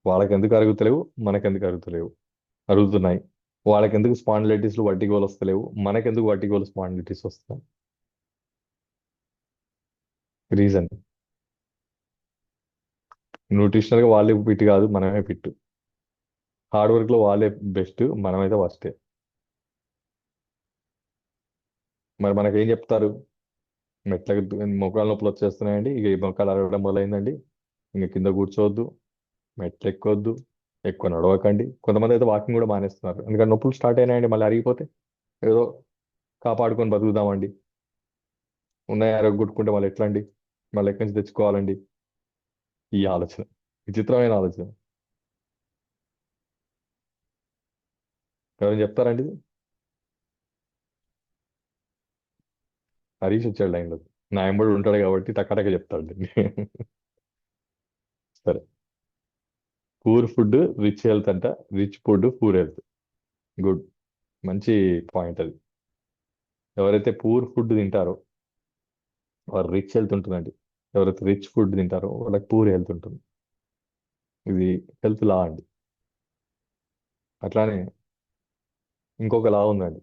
వాళ్ళకి ఎందుకు అరుగుతలేవు, మనకెందుకు అరుగుతలేవు? అరుగుతున్నాయి. వాళ్ళకెందుకు స్పాండిలైటిస్లు వర్టిగోలు వస్తలేవు, మనకెందుకు వర్టిగోలు స్పాండిలైటిస్ వస్తున్నాయి? రీజన్ న్యూట్రిషనల్గా వాళ్ళే ఫిట్ కాదు, మనమే ఫిట్. హార్డ్ వర్క్లో వాళ్ళే బెస్ట్, మనమైతే ఫస్టే. మరి మనకేం చెప్తారు? మెట్లకి మొక్కల నొప్పులు వచ్చేస్తున్నాయండి, ఇక ఈ మొక్కలు అరగడం మొదలైందండి, ఇంకా కింద కూర్చోవద్దు, మెట్లు ఎక్కొద్దు, ఎక్కువ నడవకండి. కొంతమంది అయితే వాకింగ్ కూడా మానేస్తున్నారు, ఎందుకంటే నొప్పులు స్టార్ట్ అయినాయండి, మళ్ళీ అరిగిపోతే ఏదో కాపాడుకొని బతుకుదామండి, ఉన్నాయి అరగొట్టుకుంటే మళ్ళీ ఎట్లా అండి, మళ్ళీ ఎక్కడి నుంచి తెచ్చుకోవాలండి. ఈ ఆలోచన విచిత్రమైన ఆలోచన. ఎవరైనా చెప్తారండి ఇది? హరీష్ వచ్చాడు లైన్లో, నా ఎంబడి ఉంటాడు కాబట్టి టక్కటక్క చెప్తాడు. సరే, పూర్ ఫుడ్ రిచ్ హెల్త్ అంట, rich food poor health. Good, మంచి పాయింట్ అది. ఎవరైతే పూర్ ఫుడ్ తింటారో వారు రిచ్ హెల్త్ ఉంటుందండి, ఎవరైతే రిచ్ ఫుడ్ తింటారో వాళ్ళకి పూర్ హెల్త్ ఉంటుంది. ఇది హెల్త్ లా అండి. అట్లానే ఇంకొక లా ఉందండి,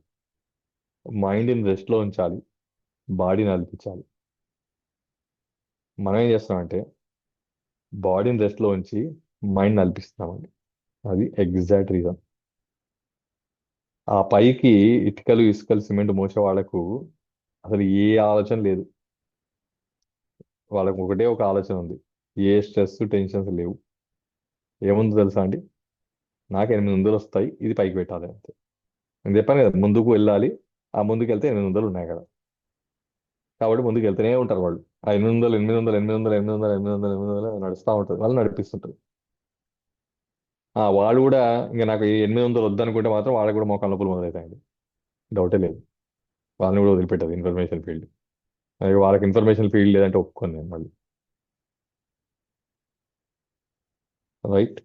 మైండ్ని రెస్ట్లో ఉంచాలి, బాడీని నడిపించాలి. మనం ఏం చేస్తామంటే బాడీని రెస్ట్లో ఉంచి మైండ్ నడిపిస్తున్నామండి. అది ఎగ్జాక్ట్ రీజన్. ఆ పైకి ఇటుకలు ఇసుకలు సిమెంట్ మోసే వాళ్ళకు అసలు ఏ ఆలోచన లేదు, వాళ్ళకు ఒకటే ఒక ఆలోచన ఉంది, ఏ స్ట్రెస్ టెన్షన్స్ లేవు. ఏముందో తెలుసా అండి, నాకు 800 వస్తాయి, ఇది పైకి పెట్టాలి అంతే. నేను చెప్పాను కదా, ముందుకు వెళ్ళాలి, ఆ ముందుకు వెళ్తే 800 ఉన్నాయి కదా, కాబట్టి ముందుకు వెళ్తూనే ఉంటారు వాళ్ళు. ఆ 800 800 800 800 800 800 నడుస్తూ ఉంటుంది, వాళ్ళు నడిపిస్తుంటారు. వాళ్ళు కూడా ఇంకా నాకు ఈ 800 వద్దనుకుంటే మాత్రం వాళ్ళకి కూడా మోకాళ్ళ నొప్పులు మొదలవుతాయండి, డౌటే లేదు. వాళ్ళని కూడా వదిలిపెట్టదు ఇన్ఫర్మేషన్ ఫీల్డ్. అది వాళ్ళకి ఇన్ఫర్మేషన్ ఫీల్డ్ లేదంటే ఒప్పుకోను నేను మళ్ళీ. రైట్.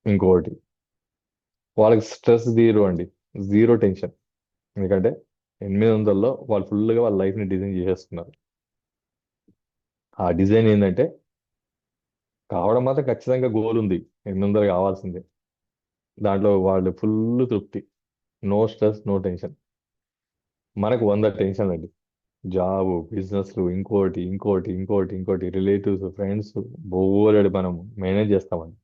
ఇంకోటి, వాళ్ళకి స్ట్రెస్ జీరో అండి, జీరో టెన్షన్. ఎందుకంటే 800లో వాళ్ళు ఫుల్గా వాళ్ళ లైఫ్ని డిజైన్ చేసేస్తున్నారు. ఆ డిజైన్ ఏంటంటే కావడం మాత్రం ఖచ్చితంగా గోల్ ఉంది, 800 కావాల్సిందే. దాంట్లో వాళ్ళు ఫుల్ తృప్తి, నో స్ట్రెస్ నో టెన్షన్. మనకు 100 టెన్షన్ అండి, జాబ్ బిజినెస్లు, ఇంకోటి ఇంకోటి ఇంకోటి ఇంకోటి, రిలేటివ్స్ ఫ్రెండ్స్, బోలెడు మనం మేనేజ్ చేస్తామండి.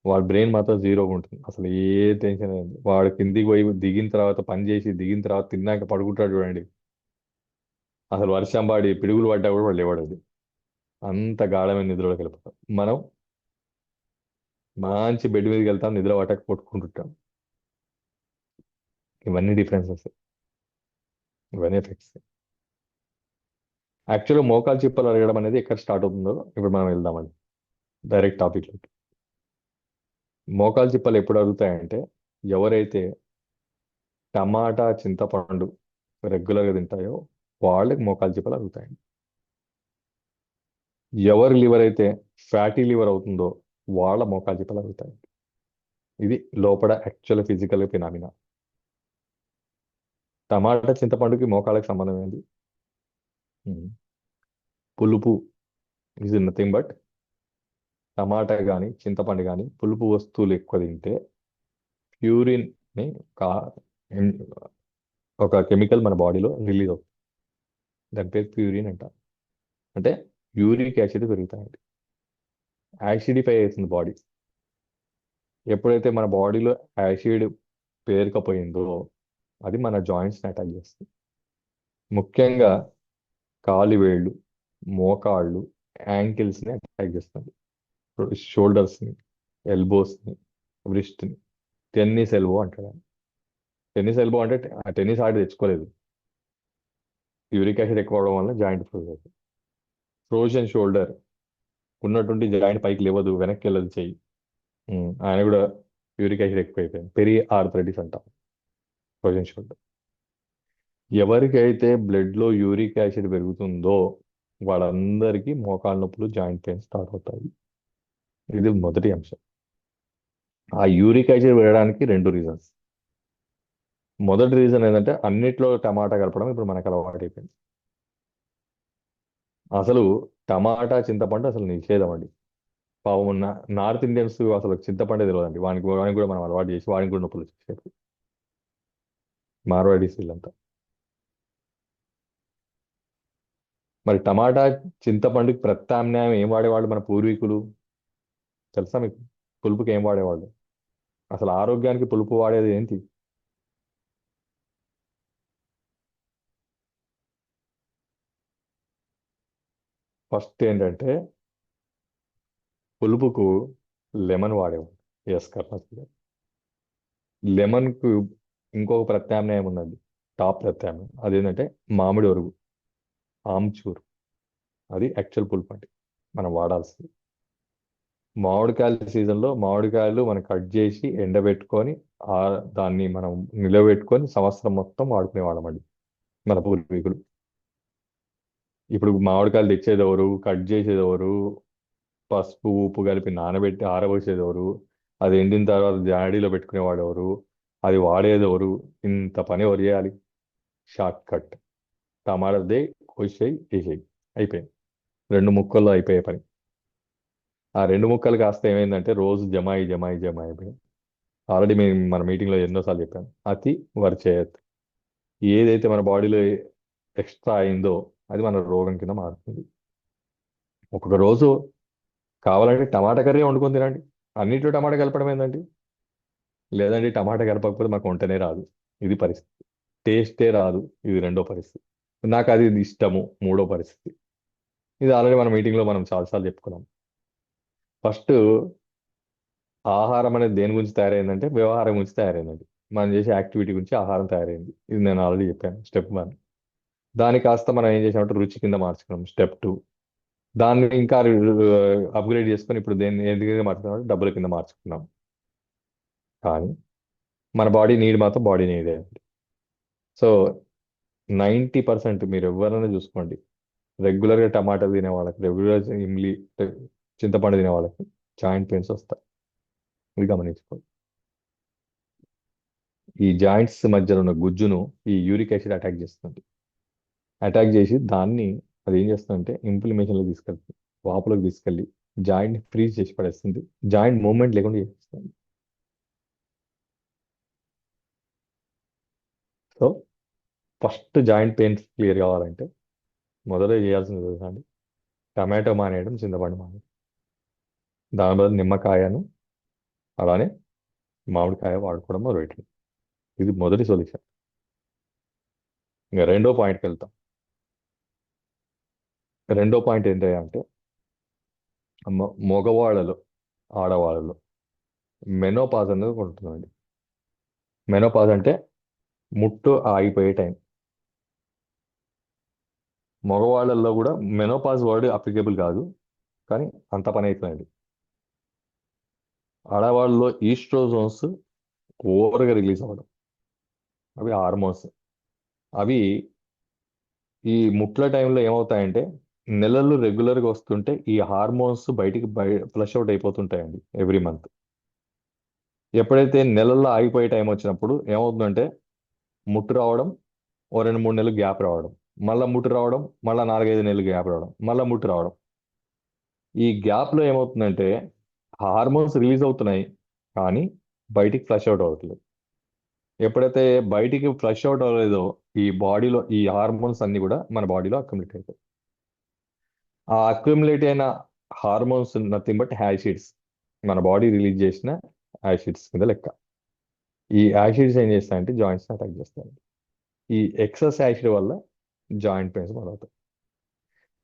వాడి బ్రెయిన్ మాత్రం జీరోగా ఉంటుంది, అసలు ఏ టెన్షన్ లేదు. వాడు కిందికి పోయి దిగిన తర్వాత పని చేసి దిగిన తర్వాత తిన్నాక పడుకుంటాడు చూడండి, అసలు వర్షం పడి పిడుగులు పడ్డా కూడా వాడు లేవాడు, అంత గాఢమైన నిద్రలోకి వెళ్ళిపోతాం. మనం మంచి బెడ్ మీదకి వెళ్తాం, నిద్ర పట్టక కొట్టుకుంటుంటాం. ఇవన్నీ డిఫరెన్సెస్, ఇవన్నీ ఎఫెక్ట్స్. యాక్చువల్గా మోకాలు చిప్పలు అరగడం అనేది ఎక్కడ స్టార్ట్ అవుతుందో ఇప్పుడు మనం వెళ్దామండి డైరెక్ట్ టాపిక్లోకి. మోకాలు చిప్పలు ఎప్పుడు అరుగుతాయంటే ఎవరైతే టమాటా చింతపండు రెగ్యులర్గా తింటాయో వాళ్ళకి మోకాలు చిప్పలు అరుగుతాయండి. ఎవరి లివర్ అయితే ఫ్యాటీ లివర్ అవుతుందో వాళ్ళ మోకాలు చిప్పలు అరుగుతాయండి. ఇది లోపల యాక్చువల్ ఫిజికల్ ఫినామినా. టమాటా చింతపండుకి మోకాళ్ళకి సంబంధం ఏంది? ఉమ్. పులుపు ఈజ్ నథింగ్ బట్, టమాటా కానీ చింతపండు కానీ పులుపు వస్తువులు ఎక్కువ తింటే ప్యూరిన్ని కా ఎం- ఒక కెమికల్ మన బాడీలో రిలీజ్ అవుతుంది, దాని పేరు ప్యూరిన్ అంట. అంటే యూరిక్ యాసిడ్ పెరుగుతాయండి, యాసిడిఫై అవుతుంది బాడీ. ఎప్పుడైతే మన బాడీలో యాసిడ్ పేరుకపోయిందో అది మన జాయింట్స్ని అటాక్ చేస్తుంది. ముఖ్యంగా కాలివేళ్ళు, మోకాళ్ళు, యాంకిల్స్ని అటాక్ చేస్తుంది, షోల్డర్స్ని, ఎల్బోస్ని, వ్రిస్ట్ని. టెన్నిస్ ఎల్బో అంటాడు ఆయన. టెన్నిస్ ఎల్బో అంటే ఆ టెన్నిస్ ఆడి తెచ్చుకోలేదు, యూరిక్ యాసిడ్ ఎక్కువ అవడం వల్ల జాయింట్ ఫ్రోజ్ అవుతుంది. ఫ్రోజన్ షోల్డర్, ఉన్నటువంటి జాయింట్ పైకి లేవదు, వెనక్కి వెళ్ళదు చెయ్యి. ఆయన కూడా యూరిక్ యాసిడ్ ఎక్కువ అయిపోయింది, పెరి ఆర్థరైటిస్ అంటాం, ఫ్రోజన్ షోల్డర్. ఎవరికైతే బ్లడ్లో యూరిక్ యాసిడ్ పెరుగుతుందో వాళ్ళందరికీ మోకాళ్ళ నొప్పులు, జాయింట్ పెయిన్ స్టార్ట్ అవుతాయి. ఇది మొదటి అంశం. ఆ యూరిక్ యాసిడ్ పెరగడానికి రెండు రీజన్స్. మొదటి రీజన్ ఏంటంటే అన్నిట్లో టమాటా కలపడం ఇప్పుడు మనకు అలవాటు అయిపోయింది. అసలు టమాటా చింతపండు అసలు నిషేధం అండి. పాపం నార్త్ ఇండియన్స్ అసలు చింతపండే తెలియదండి, వానికి కూడా మనం అలవాటు చేసి వానికి కూడా నొప్పులు వచ్చేసారు, మార్వాడీస్ వీళ్ళంతా. మరి టమాటా చింతపండుకి ప్రత్యామ్నాయం ఏం వాడేవాళ్ళు మన పూర్వీకులు తెలుసా మీకు? పులుపుకి ఏం వాడేవాళ్ళు? అసలు ఆరోగ్యానికి పులుపు వాడేది ఏంటి? ఫస్ట్ ఏంటంటే పులుపుకు లెమన్ వాడేవాడు. ఎస్ కర్ణాటక గారు. లెమన్కు ఇంకొక ప్రత్యామ్నాయం ఉందండి. టాప్ ప్రత్యామ్నాయం అదేంటంటే మామిడి ఒరుగు, ఆమ్చూర్. అది యాక్చువల్ పులుపు అండి మనం వాడాల్సింది. మామిడికాయల సీజన్లో మామిడికాయలు మనం కట్ చేసి ఎండబెట్టుకొని ఆ దాన్ని మనం నిలబెట్టుకొని సంవత్సరం మొత్తం వాడుకునేవాళ్ళమండి మన పూర్వీకులు. ఇప్పుడు మామిడికాయలు తెచ్చేదెవరు, కట్ చేసేదెవరు, పసుపు ఉప్పు కలిపి నానబెట్టి ఆరబోసేదెవరు, అది ఎండిన తర్వాత జాడీలో పెట్టుకునేవాడు ఎవరు, అది వాడేదెవరు, ఇంత పని ఎవరు చేయాలి? Short cut. టమాటాదే కోసేయి వేసేయి అయిపోయింది. 2 ముక్కల్లో అయిపోయే పని. ఆ 2 ముక్కలు కాస్త ఏమైందంటే రోజు జమాయి జమాయి జమాయి అయిపోయింది. ఆల్రెడీ మన మీటింగ్లో ఎన్నోసార్లు చెప్పాను, అతి వర్చేయత్. ఏదైతే మన బాడీలో ఎక్స్ట్రా అయిందో అది మన రోగం కింద మారుతుంది. ఒక్కొక్క రోజు కావాలంటే టమాటా కర్రీ వండుకొని తినండి, అన్నింటిలో టమాటా కలపడం ఏందండి? లేదండి టమాటా కలపకపోతే మాకు వంటనే రాదు, ఇది పరిస్థితి. టేస్టే రాదు, ఇది రెండో పరిస్థితి. నాకు అది ఇష్టము, మూడో పరిస్థితి. ఇది ఆల్రెడీ మన మీటింగ్లో మనం చాలాసార్లు చెప్పుకున్నాం. ఫస్ట్ ఆహారం అనేది దేని గురించి తయారైందంటే వ్యవహారం గురించి తయారైందండి. మనం చేసే యాక్టివిటీ గురించి ఆహారం తయారైంది. ఇది నేను ఆల్రెడీ చెప్పాను, స్టెప్ 1. దాన్ని కాస్త మనం ఏం చేసామంటే రుచి కింద మార్చుకున్నాం, స్టెప్ 2. దాన్ని ఇంకా అప్గ్రేడ్ చేసుకొని ఇప్పుడు దేన్ని ఏది కింద మార్చుకున్నాం, డబ్బుల కింద మార్చుకున్నాం. కానీ మన బాడీ నీడ్ మాత్రం బాడీ నీడే అండి. సో 90% మీరు ఎవరైనా చూసుకోండి, రెగ్యులర్గా టమాటాలు తినే వాళ్ళకి, రెగ్యులర్ ఇమ్లీ చింతపండు తినే వాళ్ళకి జాయింట్ పెయిన్స్ వస్తాయి. ఇది గమనించుకోండి. ఈ జాయింట్స్ మధ్యలో ఉన్న గుజ్జును ఈ యూరిక్ యాసిడ్ అటాక్ చేస్తుంది. అటాక్ చేసి దాన్ని అది ఏం చేస్తుందంటే ఇన్ఫ్లమేషన్లో తీసుకెళ్తుంది, వాపులోకి తీసుకెళ్ళి జాయింట్ ఫ్రీజ్ చేసి పడేస్తుంది, జాయింట్ మూవ్మెంట్ లేకుండా చేస్తుంది. So first joint pains clear కావాలంటే మొదట చేయాల్సింది తెలుసండి, టమాటో మానేయడం, చింతపండు మానేయడం. దాని బదులు నిమ్మకాయను అలానే మామిడికాయ వాడుకోవడం మొదలుపెట్టండి. ఇది మొదటి సొల్యూషన్. ఇంకా రెండో పాయింట్కి వెళ్తాం. రెండో పాయింట్ ఏంటంటే మగవాళ్ళలో ఆడవాళ్ళలో మెనోపాజ్ అనేది ఒకటి ఉంటుందండి. మెనోపాజ్ అంటే ముట్టు ఆగిపోయే టైం. మగవాళ్ళల్లో కూడా మెనోపాజ్ వర్డ్ అప్లికేబుల్ కాదు, కానీ అంత పని అవుతుందండి. ఆడవాళ్ళలో ఈస్ట్రోజోన్స్ ఓవర్గా రిలీజ్ అవ్వడం, అవి హార్మోన్స్. అవి ఈ ముట్ల టైంలో ఏమవుతాయంటే నెలలు రెగ్యులర్గా వస్తుంటే ఈ హార్మోన్స్ బయటికి ఫ్లష్ అవుట్ అయిపోతుంటాయండి ఎవ్రీ మంత్. ఎప్పుడైతే నెలల్లో ఆగిపోయే టైం వచ్చినప్పుడు ఏమవుతుందంటే ముట్టు రావడం, ఓ 2-3 నెలలు గ్యాప్ రావడం, మళ్ళీ ముట్టు రావడం, మళ్ళీ 4-5 నెలలు గ్యాప్ రావడం, మళ్ళీ ముట్టు రావడం. ఈ గ్యాప్లో ఏమవుతుందంటే హార్మోన్స్ రిలీజ్ అవుతున్నాయి కానీ బయటికి ఫ్లష్ అవుట్ అవుతుంది. ఎప్పుడైతే బయటికి ఫ్లష్ అవుట్ అవ్వలేదో ఈ బాడీలో ఈ హార్మోన్స్ అన్ని కూడా మన బాడీలో అక్యుములేట్ అవుతాయి. ఆ అక్యుములేట్ అయిన హార్మోన్స్ నథింగ్ బట్ యాసిడ్స్, మన బాడీ రిలీజ్ చేసిన యాసిడ్స్ కింద లెక్క. ఈ యాసిడ్స్ ఏం చేస్తాయంటే జాయింట్స్ని అటాక్ చేస్తాయి. ఈ ఎక్సెస్ యాసిడ్ వల్ల జాయింట్ పెయిన్స్ మొదలవుతాయి.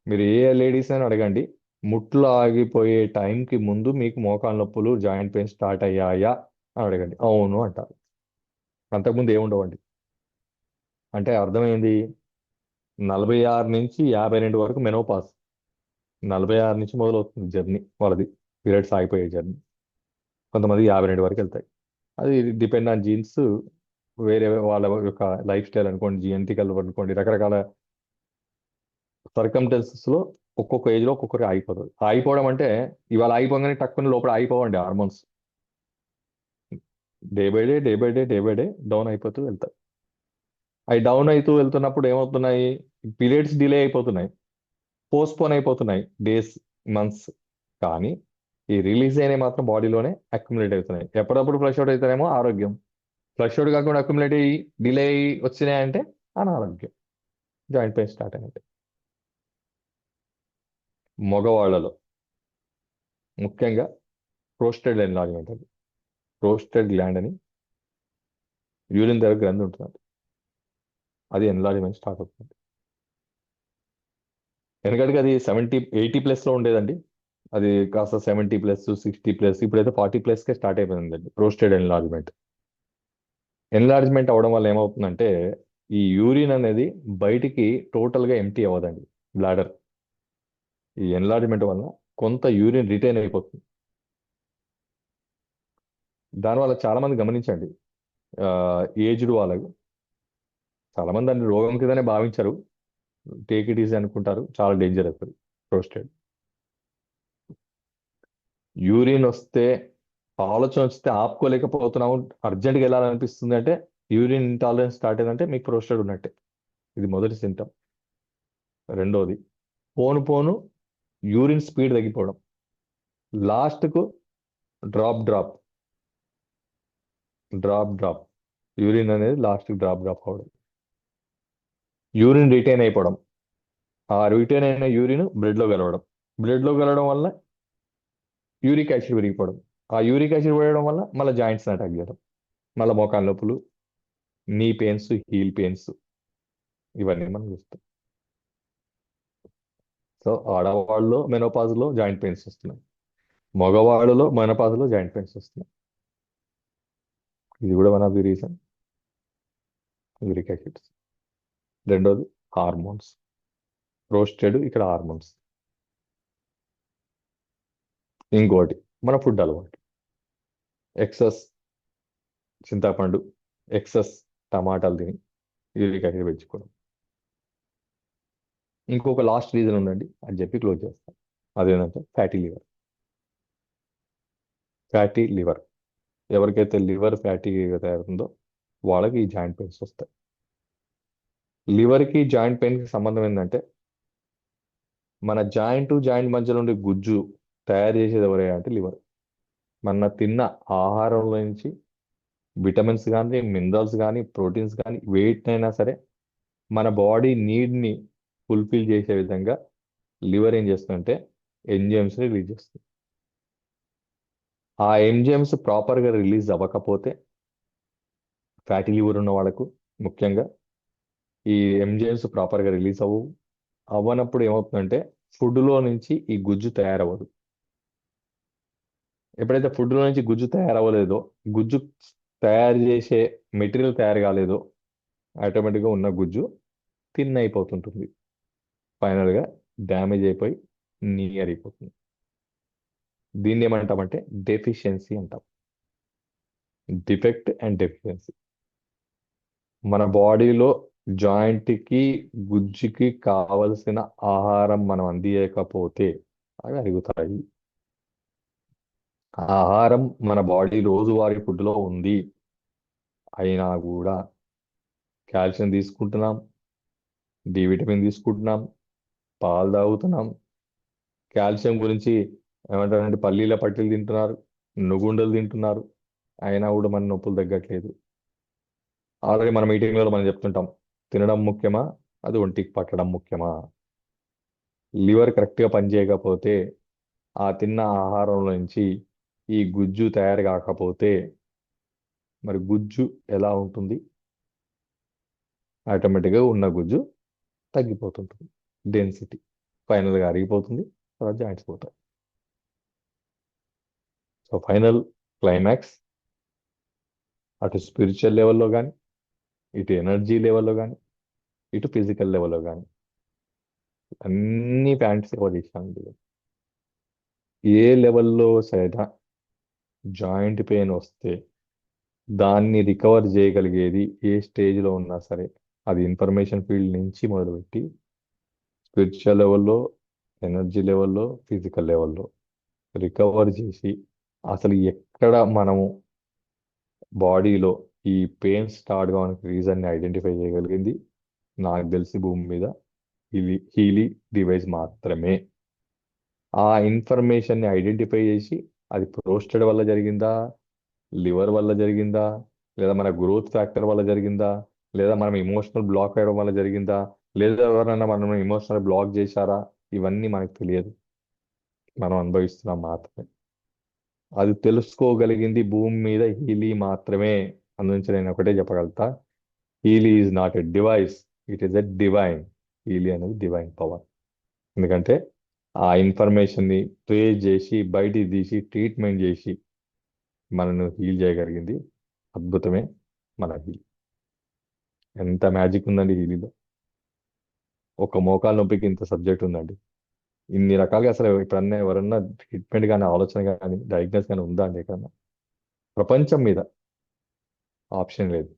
మీరు ఏ లేడీస్ అయినా అడగండి, ముట్లు ఆగిపోయే టైంకి ముందు మీకు మోకాళ్ళ నొప్పులు జాయింట్ పెయిన్స్ స్టార్ట్ అయ్యాయా అని అడగండి, అవును అంటారు. అంతకుముందు ఏముండవండి. అంటే అర్థమైంది, 46 నుంచి 52 వరకు మెనోపాస్. 46 నుంచి మొదలవుతుంది జర్నీ వాళ్ళది, పీరియడ్స్ ఆగిపోయే జర్నీ. కొంతమంది 52 వరకు వెళ్తాయి. అది డిపెండ్ ఆన్ జీన్స్, వేరే వాళ్ళ యొక్క లైఫ్ స్టైల్ అనుకోండి, జిఎన్టికల్ అనుకోండి, రకరకాల సర్కమ్టెన్సెస్లో ఒక్కొక్క ఏజ్లో ఒక్కొక్కరికి ఆగిపోతుంది. ఆగిపోవడం అంటే ఇవాళ ఆగిపోగానే టక్కుని లోపల ఆగిపోవండి hormones. Day by day day by day day by day down అయిపోతూ వెళ్తాయి. అవి డౌన్ అవుతూ వెళ్తున్నప్పుడు ఏమవుతున్నాయి, పీరియడ్స్ డిలే అయిపోతున్నాయి, పోస్ట్పోన్ అయిపోతున్నాయి డేస్, మంత్స్. కానీ ఈ రిలీజ్ అయినవి మాత్రం బాడీలోనే అక్యుములేట్ అవుతున్నాయి. ఎప్పుడప్పుడు ఫ్లష్ అవుట్ అవుతాయేమో ఆరోగ్యం, ఫ్లష్ అవుట్ కాకుండా అక్యుములేట్ అయ్యి డిలే అయ్యి వచ్చినాయంటే అనారోగ్యం, జాయింట్ పెయిన్ స్టార్ట్ అయినట్టు. మగవాళ్ళలో ముఖ్యంగా ప్రోస్టేట్ ఎన్లార్జ్మెంట్ అది. ప్రోస్టేట్ గ్లాండ్ అని యూరిన్ దగ్గర గ్రంథి ఉంటుంది, అది ఎన్లార్జ్మెంట్ స్టార్ట్ అవుతుంది. ఎందుకంటే అది 70-80+ ఉండేదండి, అది కాస్త 70+, 60+, ఇప్పుడైతే 40+కే స్టార్ట్ అయిపోయిందండి ప్రోస్టేట్ ఎన్లార్జ్మెంట్ అవడం వల్ల ఏమవుతుందంటే ఈ యూరిన్ అనేది బయటికి టోటల్గా ఎంటీ అవ్వదండి బ్లాడర్. ఈ ఎన్లార్జ్మెంట్ వల్ల కొంత యూరిన్ రిటైన్ అయిపోతుంది. దానివల్ల చాలా మంది గమనించండి, ఏజ్డ్ వాళ్ళకు చాలా మంది దాన్ని రోగం కిందనే భావించరు, టేక్ ఇట్ ఈజీ అనుకుంటారు. చాలా డేంజర్ అవుతుంది ప్రోస్టేట్. యూరిన్ వస్తే, ఆలోచన వస్తే ఆపుకోలేకపోతున్నాము, అర్జెంట్గా వెళ్ళాలనిపిస్తుంది అంటే యూరిన్ ఇంటాలరెన్స్ స్టార్ట్ అయిందంటే మీకు ప్రోస్టేట్ ఉన్నట్టే. ఇది మొదటి సింటమ్. రెండోది, పోను పోను యూరిన్ స్పీడ్ తగ్గిపోవడం, లాస్ట్కు drop drop drop drop urine అనేది లాస్ట్కి డ్రాప్ డ్రాప్ అవడం. యూరిన్ రిటైన్ అయిపోవడం, ఆ రిటైన్ అయిన యూరిన్ బ్లడ్లో కలవడం, బ్లడ్లో కలవడం వల్ల యూరిక్ యాసిడ్ పెరిగిపోవడం, ఆ యూరిక్ యాసిడ్ పెరగడం వల్ల మళ్ళీ జాయింట్స్ అటాక్ చేయడం, మళ్ళీ మోకాళ్ళ నొప్పులు, నీ పెయిన్స్, హీల్ పెయిన్స్, ఇవన్నీ మనం చూస్తాం. సో ఆడవాళ్ళలో మెనోపాజ్లో జాయింట్ పెయిన్స్ వస్తున్నాయి, మగవాళ్ళలో మెనోపాజ్లో జాయింట్ పెయిన్స్ వస్తున్నాయి. ఇది కూడా one of the reason uric acids. రెండోది హార్మోన్స్. ప్రోస్టేట్ ఇక్కడ హార్మోన్స్. ఇంకోటి మన ఫుడ్ అలవాటు. ఎక్సెస్ చింతపండు, ఎక్సెస్ టమాటాలు తిని యూరిక్ యాసిడ్ పెంచుకోవడం. ఇంకొక లాస్ట్ రీజన్ ఉందండి, అని చెప్పి క్లోజ్ చేస్తాం. అదేంటంటే ఫ్యాటీ లివర్. ఫ్యాటీ లివర్ ఎవరికైతే లివర్ ఫ్యాటీగా తయారుందో వాళ్ళకి ఈ జాయింట్ పెయిన్స్ వస్తాయి. లివర్కి జాయింట్ పెయిన్కి సంబంధం ఏంటంటే మన జాయింట్ మధ్యలో ఉండే గుజ్జు తయారు చేసేది ఎవరే అంటే లివర్. మన తిన్న ఆహారంలో నుంచి విటమిన్స్ కానీ, మినరల్స్ కానీ, ప్రోటీన్స్ కానీ, వేటినైనా సరే మన బాడీ నీడ్ని ఫుల్ఫిల్ చేసే విధంగా లివర్ ఏం చేస్తుందంటే ఎంజైమ్స్ని రిలీజ్ చేస్తుంది. ఆ ఎంజైమ్స్ ప్రాపర్గా రిలీజ్ అవ్వకపోతే ఫ్యాటీ లివర్ ఉన్న వాళ్ళకు ముఖ్యంగా ఈ ఎంజైమ్స్ ప్రాపర్గా రిలీజ్ అవ్వనప్పుడు ఏమవుతుందంటే ఫుడ్లో నుంచి ఈ గుజ్జు తయారవ్వదు. ఎప్పుడైతే ఫుడ్లో నుంచి గుజ్జు తయారవ్వలేదో, గుజ్జు తయారు చేసే మెటీరియల్ తయారు కాలేదో, ఆటోమేటిక్గా ఉన్న గుజ్జు థిన్ అయిపోతుంటుంది, ఫైనల్గా డ్యామేజ్ అయిపోయి నియర్ అయిపోతుంది. దీన్ని ఏమంటామంటే డెఫిషియన్సీ అంటాం. Defect and deficiency. మన బాడీలో జాయింట్కి గుజ్జుకి కావలసిన ఆహారం మనం అందించకపోతే అవి అరుగుతాయి. ఆ ఆహారం మన బాడీ రోజువారీ ఫుడ్లో ఉంది, అయినా కూడా కాల్షియం తీసుకుంటున్నాం, డి విటమిన్ తీసుకుంటున్నాం, పాలు తాగుతున్నాం, కాల్షియం గురించి ఏమంటారంటే పల్లీల పట్టీలు తింటున్నారు, నుగుండలు తింటున్నారు, అయినా కూడా మన నొప్పులు తగ్గట్లేదు. ఆల్రెడీ మన మీటింగ్లో మనం చెప్తుంటాం, తినడం ముఖ్యమా, అది ఒంటికి పట్టడం ముఖ్యమా? లివర్ కరెక్ట్గా పనిచేయకపోతే, ఆ తిన్న ఆహారంలో నుంచి ఈ గుజ్జు తయారు కాకపోతే మరి గుజ్జు ఎలా ఉంటుంది? ఆటోమేటిక్గా ఉన్న గుజ్జు తగ్గిపోతుంటుంది, డెన్సిటీ ఫైనల్గా అరిగిపోతుంది, తర్వాత జాయింట్స్ పోతాయి. సో ఫైనల్ క్లైమాక్స్ అటు స్పిరిచువల్ లెవెల్లో కానీ, ఇటు ఎనర్జీ లెవెల్లో కానీ, ఇటు ఫిజికల్ లెవెల్లో కానీ అన్ని ప్యాంట్స్ కవర్ చేశాను. ఏ లెవెల్లో సైనా జాయింట్ పెయిన్ వస్తే దాన్ని రికవర్ చేయగలిగేది ఏ స్టేజ్లో ఉన్నా సరే, అది ఇన్ఫర్మేషన్ ఫీల్డ్ నుంచి మొదలుపెట్టి స్పిరిచువల్ లెవెల్లో, ఎనర్జీ లెవెల్లో, ఫిజికల్ లెవెల్లో రికవర్ చేసి అసలు ఎక్కడ మనము బాడీలో ఈ పెయిన్ స్టార్ట్ కావడానికి రీజన్ని ఐడెంటిఫై చేయగలిగింది నాకు తెలిసి భూమి మీద హీలీ డివైస్ మాత్రమే. ఆ ఇన్ఫర్మేషన్ని ఐడెంటిఫై చేసి అది ప్రోస్టేట్ వల్ల జరిగిందా, లివర్ వల్ల జరిగిందా, లేదా మన గ్రోత్ ఫ్యాక్టర్ వల్ల జరిగిందా, లేదా మనం ఇమోషనల్ బ్లాక్ అయ్యడం వల్ల జరిగిందా, లేదా ఎవరైనా మనం ఇమోషనల్ బ్లాక్ చేశారా, ఇవన్నీ మనకు తెలియదు, మనం అనుభవిస్తున్నాం మాత్రమే. అది తెలుసుకోగలిగింది భూమి మీద హీలీ మాత్రమే. అందునుంచి నేను ఒకటే చెప్పగలుగుతా, హీలీ is not a device, it is a divine. హీలీ అనేది డివైన్ పవర్. ఎందుకంటే ఆ ఇన్ఫర్మేషన్ని ట్రేస్ చేసి బయటికి తీసి ట్రీట్మెంట్ చేసి మనను హీల్ చేయగలిగింది అద్భుతమే మన హీల్. ఎంత మ్యాజిక్ ఉందండి హీలీలో. ఒక మోకాలు నొప్పికి ఇంత సబ్జెక్ట్ ఉందండి. ఇన్ని రకాలుగా అసలు ఎప్పుడన్నా ఎవరన్నా ట్రీట్మెంట్ కానీ ఆలోచన కానీ డయాగ్నోస్ కానీ ఉందా అండి ఎక్కడన్నా? ప్రపంచం మీద ఆప్షన్ లేదు.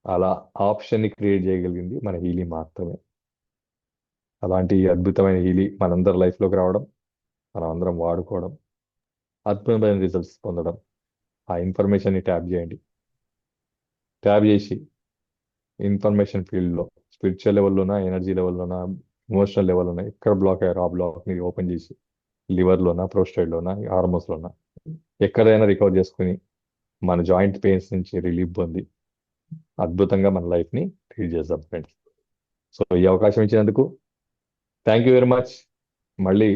అలా ఆప్షన్ని క్రియేట్ చేయగలిగింది మన హీలీ మాత్రమే. అలాంటి అద్భుతమైన హీలీ మనందరి లైఫ్లోకి రావడం, మనం అందరం వాడుకోవడం, అద్భుతమైన రిజల్ట్స్ పొందడం. ఆ ఇన్ఫర్మేషన్ని ట్యాప్ చేయండి. ట్యాప్ చేసి ఇన్ఫర్మేషన్ ఫీల్డ్లో స్పిరిచువల్ లెవెల్లోనా, ఎనర్జీ లెవెల్లోనా, ఇమోషనల్ లెవెల్లోనా ఎక్కడ బ్లాక్ అయ్యారో ఆ బ్లాక్ని ఓపెన్ చేసి లివర్లోనా, ప్రోస్టేట్లోనా, హార్మోన్స్లోనా ఎక్కడైనా రికవర్ చేసుకుని మన జాయింట్ పెయిన్స్ నుంచి రిలీఫ్ పొంది అద్భుతంగా మన లైఫ్ని లీడ్ చేద్దాం ఫ్రెండ్స్. సో ఈ అవకాశం ఇచ్చినందుకు థ్యాంక్ యూ వెరీ మచ్. మళ్ళీ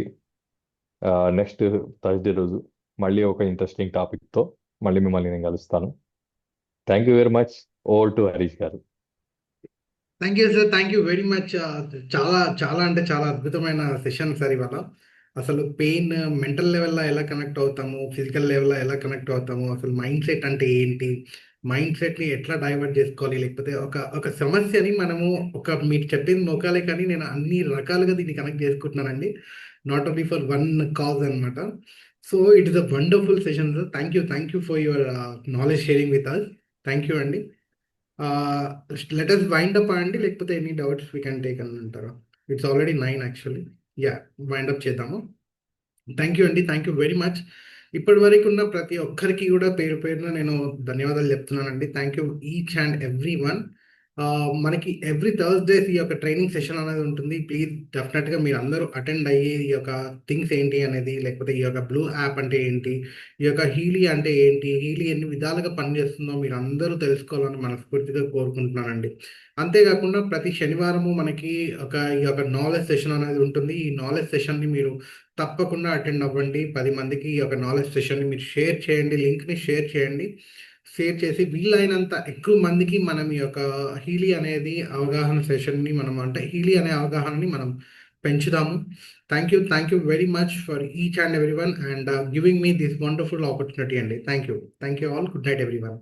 నెక్స్ట్ థర్స్డే రోజు మళ్ళీ ఒక ఇంట్రెస్టింగ్ టాపిక్తో మళ్ళీ మిమ్మల్ని నేను కలుస్తాను. Thank you very much. Over to Harish garu. Thank you sir, thank you very much. చాలా చాలా అంటే చాలా అద్భుతమైన సెషన్ సార్ ఇవాళ. అసలు పెయిన్ మెంటల్ లెవెల్లో ఎలా కనెక్ట్ అవుతాము, ఫిజికల్ లెవెల్లో ఎలా కనెక్ట్ అవుతాము, అసలు మైండ్ సెట్ అంటే ఏంటి, మైండ్ సెట్ని ఎట్లా డైవర్ట్ చేసుకోవాలి, లేకపోతే ఒక ఒక సమస్యని మనము మీరు చెప్పింది మోకాలే కానీ నేను అన్ని రకాలుగా దీన్ని కనెక్ట్ చేసుకుంటున్నానండి. Not only for one cause అనమాట. So it is a wonderful session sir. Thank you for your knowledge sharing with us. Thank you అండి. లెట్ అస్ వైండ్ అప్ అండి, లేకపోతే any doubts we can take అని అంటారా? It's already 9 actually. Yeah, wind up చేద్దాము. Thank you అండి, thank you very much. ఇప్పటి వరకు ఉన్న ప్రతి ఒక్కరికి కూడా పేరు పేరున నేను ధన్యవాదాలు చెప్తున్నానండి. Thank you each and every one. మనకి ఎవ్రీ థర్స్డేస్ ఈ యొక్క ట్రైనింగ్ సెషన్ అనేది ఉంటుంది. ప్లీజ్ డెఫినెట్గా మీరు అందరూ అటెండ్ అయ్యి ఈ యొక్క థింగ్స్ ఏంటి అనేది, లేకపోతే ఈ యొక్క బ్లూ యాప్ అంటే ఏంటి, ఈ యొక్క హీలీ అంటే ఏంటి, హీలీ ఎన్ని విధాలుగా పనిచేస్తుందో మీరు అందరూ తెలుసుకోవాలని మనస్ఫూర్తిగా కోరుకుంటున్నానండి. అంతేకాకుండా ప్రతి శనివారము మనకి ఈ యొక్క నాలెడ్జ్ సెషన్ అనేది ఉంటుంది. ఈ నాలెడ్జ్ సెషన్ని మీరు తప్పకుండా అటెండ్ అవ్వండి. 10 మందికి ఈ యొక్క నాలెడ్జ్ సెషన్ని మీరు షేర్ చేయండి, లింక్ని షేర్ చేయండి. షేర్ చేసి వీలైనంత ఎక్కువ మందికి మనం ఈ యొక్క హీలీ అనేది అవగాహన సెషన్ని మనం అంటే హీలీ అనే అవగాహనని మనం పెంచుదాము. Thank you very much for each and every one and giving me this wonderful opportunity అండి. Thank you all. Good night every one.